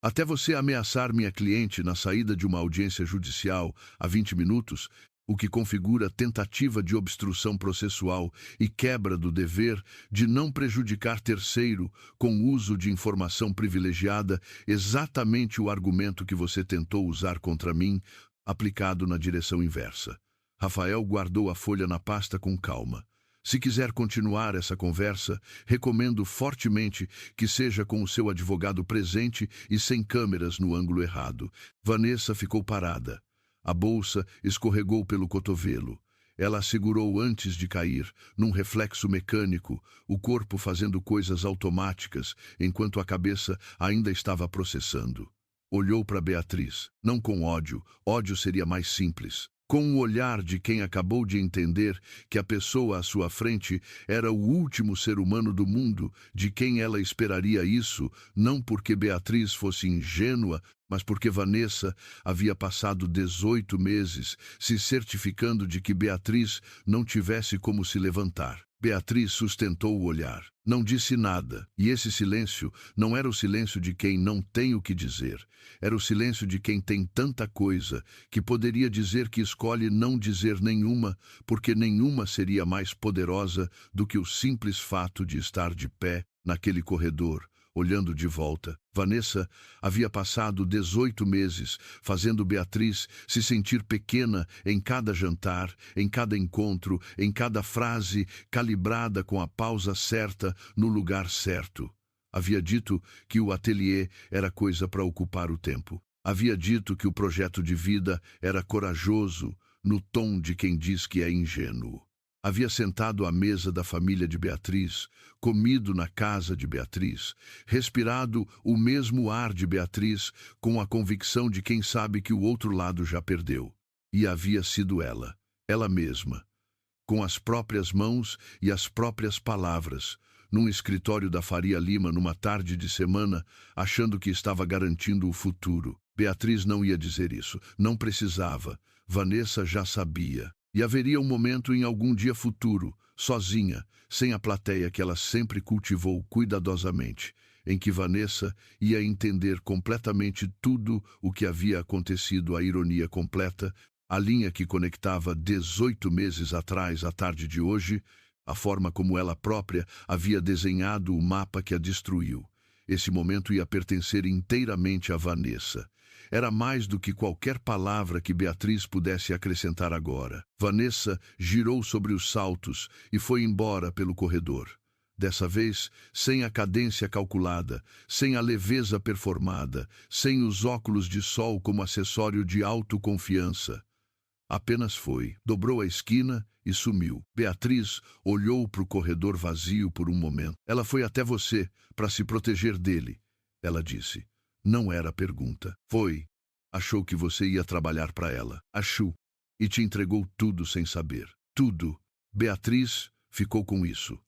Até você ameaçar minha cliente na saída de uma audiência judicial há 20 minutos, o que configura tentativa de obstrução processual e quebra do dever de não prejudicar terceiro com uso de informação privilegiada, exatamente o argumento que você tentou usar contra mim, aplicado na direção inversa. Rafael guardou a folha na pasta com calma. Se quiser continuar essa conversa, recomendo fortemente que seja com o seu advogado presente e sem câmeras no ângulo errado. Vanessa ficou parada. A bolsa escorregou pelo cotovelo. Ela a segurou antes de cair, num reflexo mecânico, o corpo fazendo coisas automáticas, enquanto a cabeça ainda estava processando. Olhou para Beatriz, não com ódio, ódio seria mais simples. Com o olhar de quem acabou de entender que a pessoa à sua frente era o último ser humano do mundo, de quem ela esperaria isso, não porque Beatriz fosse ingênua, mas porque Vanessa havia passado 18 meses se certificando de que Beatriz não tivesse como se levantar. Beatriz sustentou o olhar. Não disse nada, e esse silêncio não era o silêncio de quem não tem o que dizer. Era o silêncio de quem tem tanta coisa que poderia dizer que escolhe não dizer nenhuma, porque nenhuma seria mais poderosa do que o simples fato de estar de pé naquele corredor, olhando de volta. Vanessa havia passado 18 meses fazendo Beatriz se sentir pequena em cada jantar, em cada encontro, em cada frase calibrada com a pausa certa no lugar certo. Havia dito que o ateliê era coisa para ocupar o tempo. Havia dito que o projeto de vida era corajoso, no tom de quem diz que é ingênuo. Havia sentado à mesa da família de Beatriz, comido na casa de Beatriz, respirado o mesmo ar de Beatriz com a convicção de quem sabe que o outro lado já perdeu. E havia sido ela, ela mesma, com as próprias mãos e as próprias palavras, num escritório da Faria Lima numa tarde de semana, achando que estava garantindo o futuro. Beatriz não ia dizer isso, não precisava. Vanessa já sabia. E haveria um momento em algum dia futuro, sozinha, sem a plateia que ela sempre cultivou cuidadosamente, em que Vanessa ia entender completamente tudo o que havia acontecido, a ironia completa, a linha que conectava 18 meses atrás à tarde de hoje, a forma como ela própria havia desenhado o mapa que a destruiu. Esse momento ia pertencer inteiramente a Vanessa. Era mais do que qualquer palavra que Beatriz pudesse acrescentar agora. Vanessa girou sobre os saltos e foi embora pelo corredor. Dessa vez, sem a cadência calculada, sem a leveza performada, sem os óculos de sol como acessório de autoconfiança. Apenas foi, dobrou a esquina e sumiu. Beatriz olhou para o corredor vazio por um momento. Ela foi até você para se proteger dele, ela disse. Não era pergunta. Foi. Achou que você ia trabalhar para ela. Achou. E te entregou tudo sem saber. Tudo. Beatriz ficou com isso.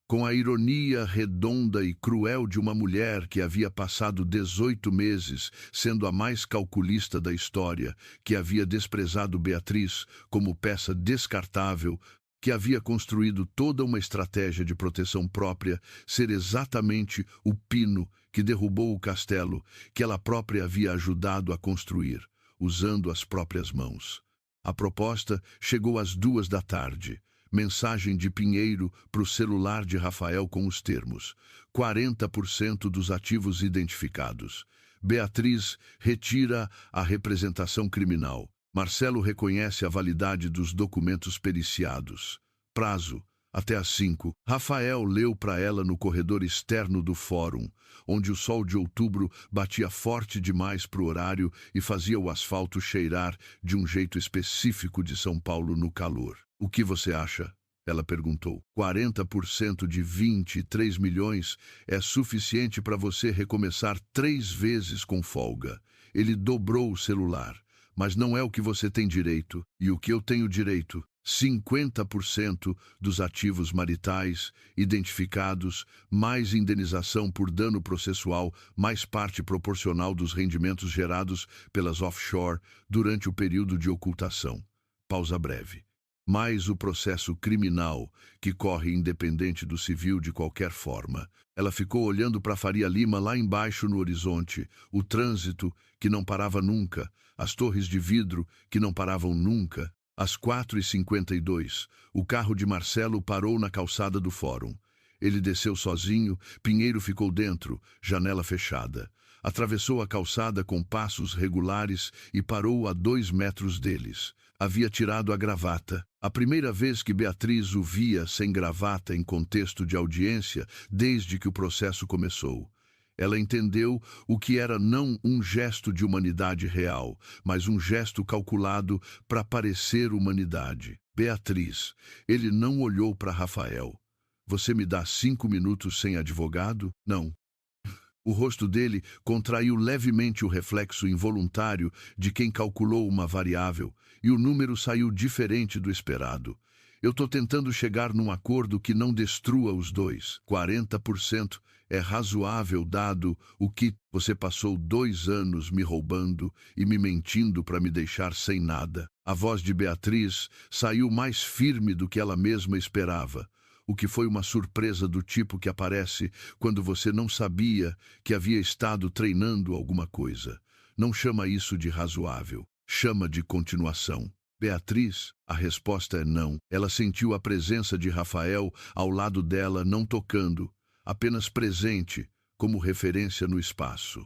Com a ironia redonda e cruel de uma mulher que havia passado 18 meses sendo a mais calculista da história, que havia desprezado Beatriz como peça descartável, que havia construído toda uma estratégia de proteção própria, ser exatamente o pino que derrubou o castelo que ela própria havia ajudado a construir, usando as próprias mãos. A proposta chegou às 2 da tarde. Mensagem de Pinheiro para o celular de Rafael com os termos: 40% dos ativos identificados. Beatriz retira a representação criminal. Marcelo reconhece a validade dos documentos periciados. Prazo: até às 5. Rafael leu para ela no corredor externo do fórum, onde o sol de outubro batia forte demais para o horário e fazia o asfalto cheirar de um jeito específico de São Paulo no calor. O que você acha? Ela perguntou. 40% de 23 milhões é suficiente para você recomeçar 3 vezes com folga. Ele dobrou o celular. Mas não é o que você tem direito. E o que eu tenho direito? 50% dos ativos maritais identificados, mais indenização por dano processual, mais parte proporcional dos rendimentos gerados pelas offshore durante o período de ocultação. Pausa breve. Mais o processo criminal, que corre independente do civil de qualquer forma. Ela ficou olhando para Faria Lima lá embaixo no horizonte, o trânsito, que não parava nunca, as torres de vidro, que não paravam nunca. Às 4h52, o carro de Marcelo parou na calçada do fórum. Ele desceu sozinho, Pinheiro ficou dentro, janela fechada. Atravessou a calçada com passos regulares e parou a 2 metros deles. Havia tirado a gravata. A primeira vez que Beatriz o via sem gravata em contexto de audiência desde que o processo começou. Ela entendeu o que era não um gesto de humanidade real, mas um gesto calculado para parecer humanidade. Beatriz, ele não olhou para Rafael. Você me dá 5 minutos sem advogado? Não. O rosto dele contraiu levemente o reflexo involuntário de quem calculou uma variável, e o número saiu diferente do esperado. Eu estou tentando chegar num acordo que não destrua os dois. 40% é razoável dado o que você passou 2 anos me roubando e me mentindo para me deixar sem nada. A voz de Beatriz saiu mais firme do que ela mesma esperava. O que foi uma surpresa do tipo que aparece quando você não sabia que havia estado treinando alguma coisa. Não chama isso de razoável, chama de continuação. Beatriz, a resposta é não. Ela sentiu a presença de Rafael ao lado dela, não tocando, apenas presente, como referência no espaço.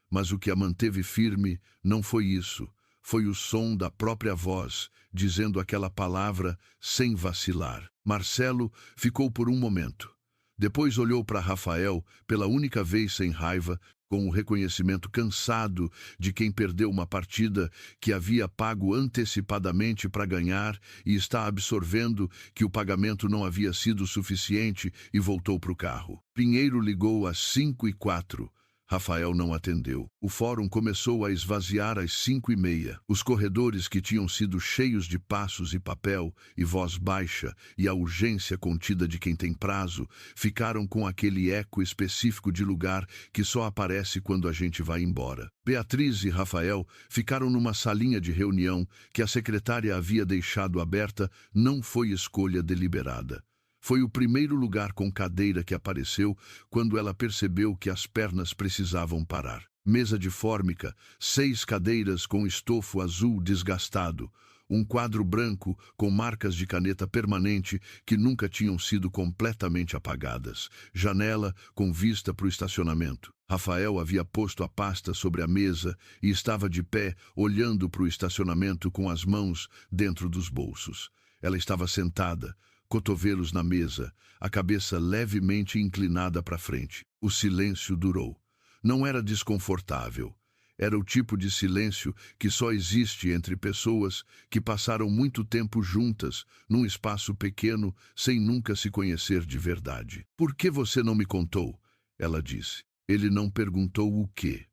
Mas o que a manteve firme não foi isso. Foi o som da própria voz, dizendo aquela palavra sem vacilar. Marcelo ficou por um momento. Depois olhou para Rafael, pela única vez sem raiva, com o reconhecimento cansado de quem perdeu uma partida que havia pago antecipadamente para ganhar e está absorvendo que o pagamento não havia sido suficiente e voltou para o carro. Pinheiro ligou às 5h04. Rafael não atendeu. O fórum começou a esvaziar às 5h30. Os corredores que tinham sido cheios de passos e papel e voz baixa e a urgência contida de quem tem prazo ficaram com aquele eco específico de lugar que só aparece quando a gente vai embora. Beatriz e Rafael ficaram numa salinha de reunião que a secretária havia deixado aberta. Não foi escolha deliberada. Foi o primeiro lugar com cadeira que apareceu quando ela percebeu que as pernas precisavam parar. Mesa de fórmica, 6 cadeiras com estofo azul desgastado, um quadro branco com marcas de caneta permanente que nunca tinham sido completamente apagadas, janela com vista para o estacionamento. Rafael havia posto a pasta sobre a mesa e estava de pé, olhando para o estacionamento com as mãos dentro dos bolsos. Ela estava sentada, cotovelos na mesa, a cabeça levemente inclinada para frente. O silêncio durou. Não era desconfortável. Era o tipo de silêncio que só existe entre pessoas que passaram muito tempo juntas, num espaço pequeno, sem nunca se conhecer de verdade. "Por que você não me contou?" ela disse. Ele não perguntou o quê.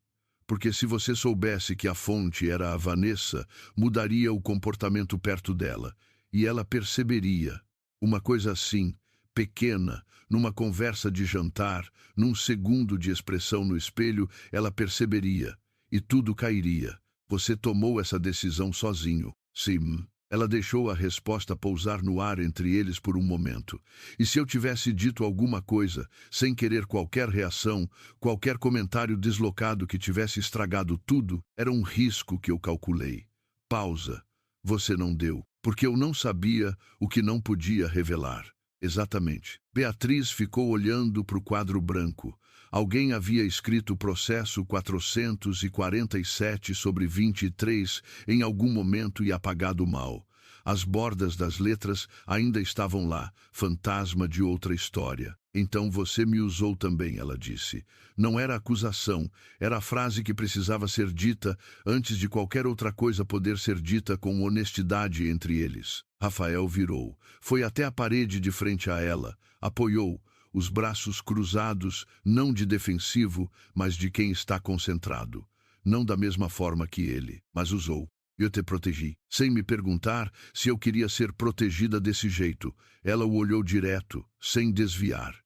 Porque se você soubesse que a fonte era a Vanessa, mudaria o comportamento perto dela, e ela perceberia. Uma coisa assim, pequena, numa conversa de jantar, num segundo de expressão no espelho, ela perceberia. E tudo cairia. Você tomou essa decisão sozinho. Sim. Ela deixou a resposta pousar no ar entre eles por um momento. E se eu tivesse dito alguma coisa, sem querer qualquer reação, qualquer comentário deslocado que tivesse estragado tudo, era um risco que eu calculei. Pausa. Você não deu, porque eu não sabia o que não podia revelar. Exatamente. Beatriz ficou olhando para o quadro branco. Alguém havia escrito o processo 447 sobre 23 em algum momento e apagado mal. As bordas das letras ainda estavam lá, fantasma de outra história. "Então você me usou também", ela disse. Não era acusação, era a frase que precisava ser dita antes de qualquer outra coisa poder ser dita com honestidade entre eles. Rafael virou, foi até a parede de frente a ela, apoiou, os braços cruzados, não de defensivo, mas de quem está concentrado. Não da mesma forma que ele, mas usou. "Eu te protegi", sem me perguntar se eu queria ser protegida desse jeito. Ela o olhou direto, sem desviar.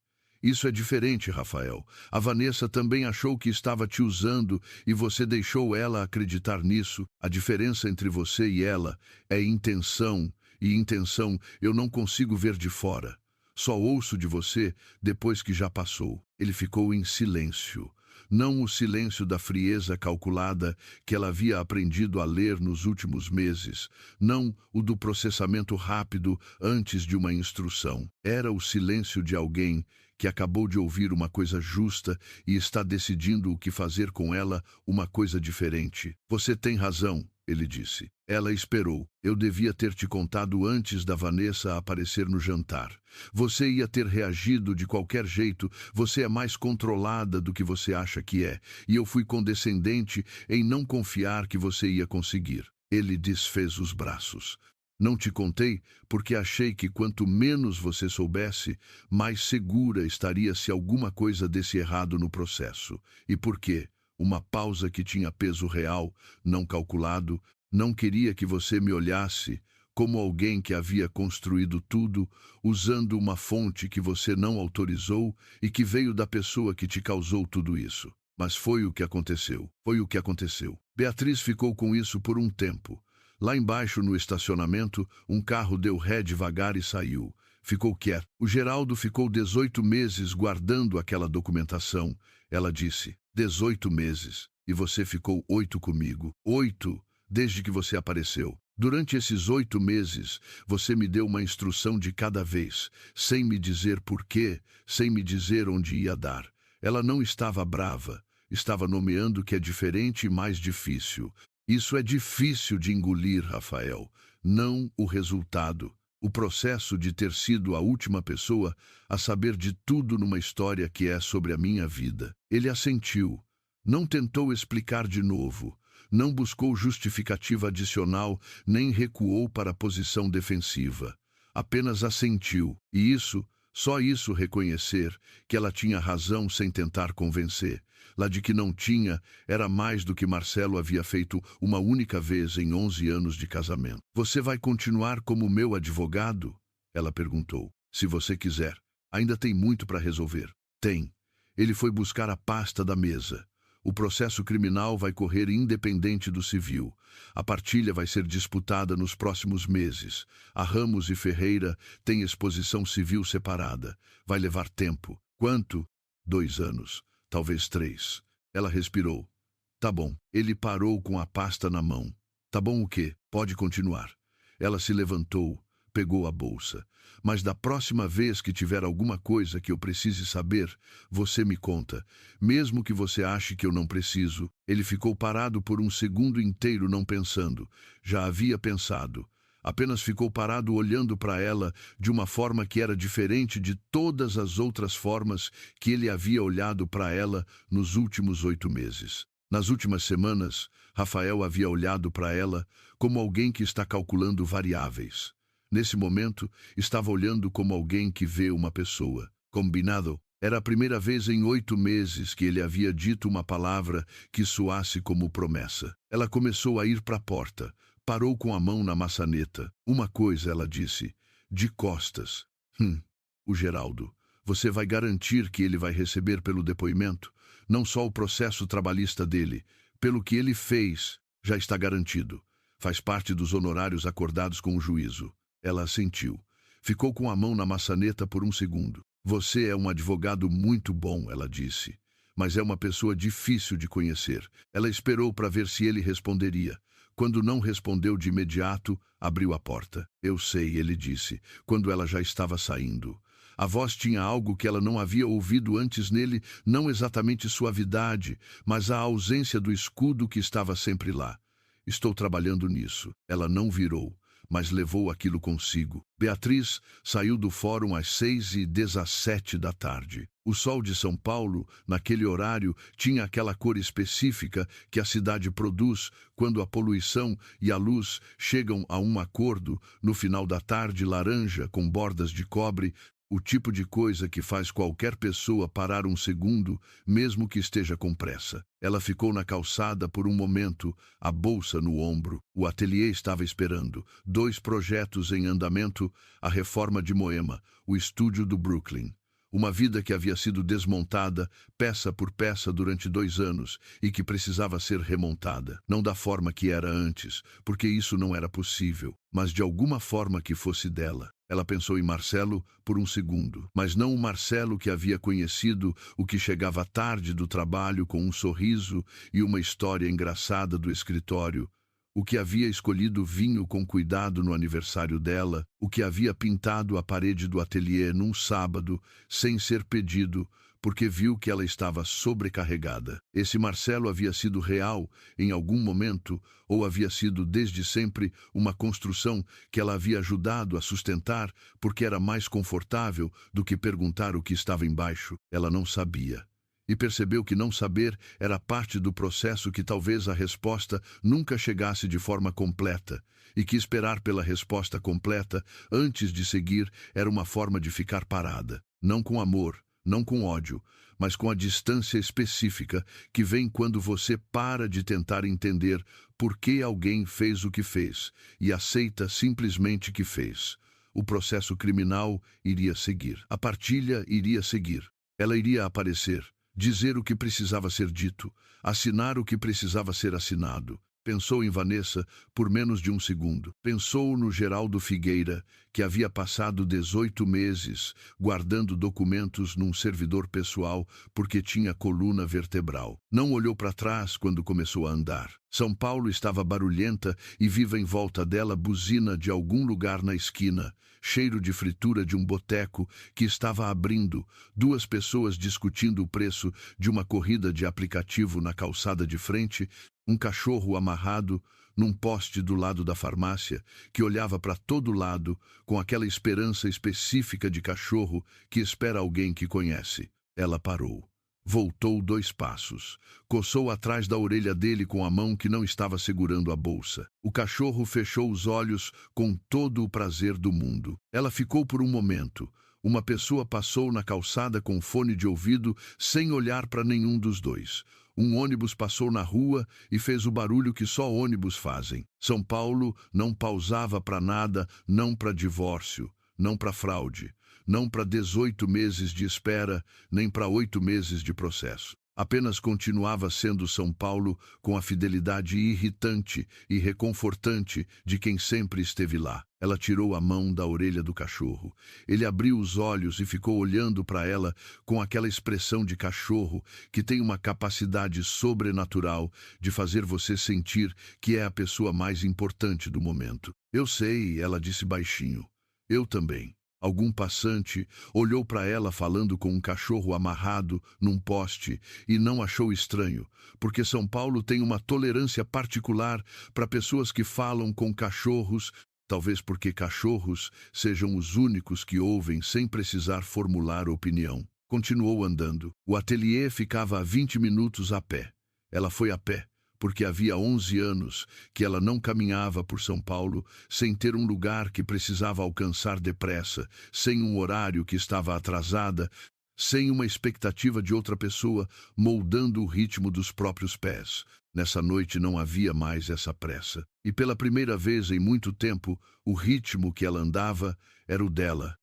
"Isso é diferente, Rafael. A Vanessa também achou que estava te usando e você deixou ela acreditar nisso. A diferença entre você e ela é intenção, e intenção eu não consigo ver de fora. Só ouço de você depois que já passou." Ele ficou em silêncio. Não o silêncio da frieza calculada que ela havia aprendido a ler nos últimos meses. Não o do processamento rápido antes de uma instrução. Era o silêncio de alguém que acabou de ouvir uma coisa justa e está decidindo o que fazer com ela, uma coisa diferente. "Você tem razão", ele disse. Ela esperou. "Eu devia ter te contado antes da Vanessa aparecer no jantar. Você ia ter reagido de qualquer jeito, você é mais controlada do que você acha que é, e eu fui condescendente em não confiar que você ia conseguir." Ele desfez os braços. "Não te contei porque achei que quanto menos você soubesse, mais segura estaria se alguma coisa desse errado no processo. E por quê? Uma pausa que tinha peso real, não calculado. Não queria que você me olhasse como alguém que havia construído tudo, usando uma fonte que você não autorizou e que veio da pessoa que te causou tudo isso. Mas foi o que aconteceu. Foi o que aconteceu." Beatriz ficou com isso por um tempo. Lá embaixo, no estacionamento, um carro deu ré devagar e saiu. Ficou quieto. "O Geraldo ficou 18 meses guardando aquela documentação." Ela disse. 18 meses. "E você ficou 8 comigo." 8, desde que você apareceu. "Durante esses 8 meses, você me deu uma instrução de cada vez, sem me dizer porquê, sem me dizer onde ia dar." Ela não estava brava. Estava nomeando o que é diferente e mais difícil. Isso é difícil de engolir, Rafael. Não o resultado. O processo de ter sido a última pessoa a saber de tudo numa história que é sobre a minha vida. Ele assentiu. Não tentou explicar de novo. Não buscou justificativa adicional, nem recuou para a posição defensiva. Apenas assentiu. E isso, só isso reconhecer que ela tinha razão sem tentar convencer. Lá de que não tinha, era mais do que Marcelo havia feito uma única vez em 11 anos de casamento. "Você vai continuar como meu advogado?" ela perguntou. "Se você quiser. Ainda tem muito para resolver." "Tem." Ele foi buscar a pasta da mesa. "O processo criminal vai correr independente do civil. A partilha vai ser disputada nos próximos meses. A Ramos e Ferreira têm exposição civil separada. Vai levar tempo." "Quanto?" 2 anos. Talvez 3. Ela respirou. "Tá bom." Ele parou com a pasta na mão. "Tá bom o quê? Pode continuar." Ela se levantou, pegou a bolsa. "Mas da próxima vez que tiver alguma coisa que eu precise saber, você me conta. Mesmo que você ache que eu não preciso." Ele ficou parado por um segundo inteiro não pensando. Já havia pensado. Apenas ficou parado olhando para ela de uma forma que era diferente de todas as outras formas que ele havia olhado para ela nos últimos 8 meses. Nas últimas semanas, Rafael havia olhado para ela como alguém que está calculando variáveis. Nesse momento, estava olhando como alguém que vê uma pessoa. Combinado? Era a primeira vez em 8 meses que ele havia dito uma palavra que soasse como promessa. Ela começou a ir para a porta. Parou com a mão na maçaneta. Uma coisa, ela disse, de costas. O Geraldo. Você vai garantir que ele vai receber pelo depoimento? Não só o processo trabalhista dele. Pelo que ele fez, já está garantido. Faz parte dos honorários acordados com o juízo. Ela assentiu. Ficou com a mão na maçaneta por um segundo. Você é um advogado muito bom, ela disse. Mas é uma pessoa difícil de conhecer. Ela esperou para ver se ele responderia. Quando não respondeu de imediato, abriu a porta. Eu sei, ele disse, quando ela já estava saindo. A voz tinha algo que ela não havia ouvido antes nele, não exatamente suavidade, mas a ausência do escudo que estava sempre lá. Estou trabalhando nisso. Ela não virou, mas levou aquilo consigo. Beatriz saiu do fórum às 6h17 da tarde. O sol de São Paulo, naquele horário, tinha aquela cor específica que a cidade produz quando a poluição e a luz chegam a um acordo, no final da tarde laranja com bordas de cobre, o tipo de coisa que faz qualquer pessoa parar um segundo, mesmo que esteja com pressa. Ela ficou na calçada por um momento, a bolsa no ombro. O ateliê estava esperando. 2 projetos em andamento, a reforma de Moema, o estúdio do Brooklyn. Uma vida que havia sido desmontada, peça por peça durante 2 anos, e que precisava ser remontada. Não da forma que era antes, porque isso não era possível, mas de alguma forma que fosse dela. Ela pensou em Marcelo por um segundo, mas não o Marcelo que havia conhecido, o que chegava tarde do trabalho com um sorriso e uma história engraçada do escritório, o que havia escolhido vinho com cuidado no aniversário dela, o que havia pintado a parede do ateliê num sábado, sem ser pedido, porque viu que ela estava sobrecarregada. Esse Marcelo havia sido real em algum momento, ou havia sido desde sempre uma construção que ela havia ajudado a sustentar porque era mais confortável do que perguntar o que estava embaixo. Ela não sabia. E percebeu que não saber era parte do processo, que talvez a resposta nunca chegasse de forma completa, e que esperar pela resposta completa antes de seguir era uma forma de ficar parada, não com amor, não com ódio, mas com a distância específica que vem quando você para de tentar entender por que alguém fez o que fez e aceita simplesmente que fez. O processo criminal iria seguir. A partilha iria seguir. Ela iria aparecer, dizer o que precisava ser dito, assinar o que precisava ser assinado. Pensou em Vanessa por menos de um segundo. Pensou no Geraldo Figueira, que havia passado 18 meses guardando documentos num servidor pessoal porque tinha coluna vertebral. Não olhou para trás quando começou a andar. São Paulo estava barulhenta e viva em volta dela buzina de algum lugar na esquina, cheiro de fritura de um boteco que estava abrindo, 2 pessoas discutindo o preço de uma corrida de aplicativo na calçada de frente, um cachorro amarrado num poste do lado da farmácia, que olhava para todo lado com aquela esperança específica de cachorro que espera alguém que conhece. Ela parou. Voltou 2 passos. Coçou atrás da orelha dele com a mão que não estava segurando a bolsa. O cachorro fechou os olhos com todo o prazer do mundo. Ela ficou por um momento. Uma pessoa passou na calçada com fone de ouvido sem olhar para nenhum dos dois. Um ônibus passou na rua e fez o barulho que só ônibus fazem. São Paulo não pausava para nada, não para divórcio, não para fraude, não para 18 meses de espera, nem para 8 meses de processo. Apenas continuava sendo São Paulo com a fidelidade irritante e reconfortante de quem sempre esteve lá. Ela tirou a mão da orelha do cachorro. Ele abriu os olhos e ficou olhando para ela com aquela expressão de cachorro que tem uma capacidade sobrenatural de fazer você sentir que é a pessoa mais importante do momento. Eu sei, ela disse baixinho. Eu também. Algum passante olhou para ela falando com um cachorro amarrado num poste e não achou estranho, porque São Paulo tem uma tolerância particular para pessoas que falam com cachorros. talvez porque cachorros sejam os únicos que ouvem sem precisar formular opinião. Continuou andando. O ateliê ficava a 20 minutos a pé. Ela foi a pé, porque havia 11 anos que ela não caminhava por São Paulo sem ter um lugar que precisava alcançar depressa, sem um horário que estava atrasada, sem uma expectativa de outra pessoa moldando o ritmo dos próprios pés. Nessa noite não havia mais essa pressa. E pela primeira vez em muito tempo, o ritmo que ela andava era o dela.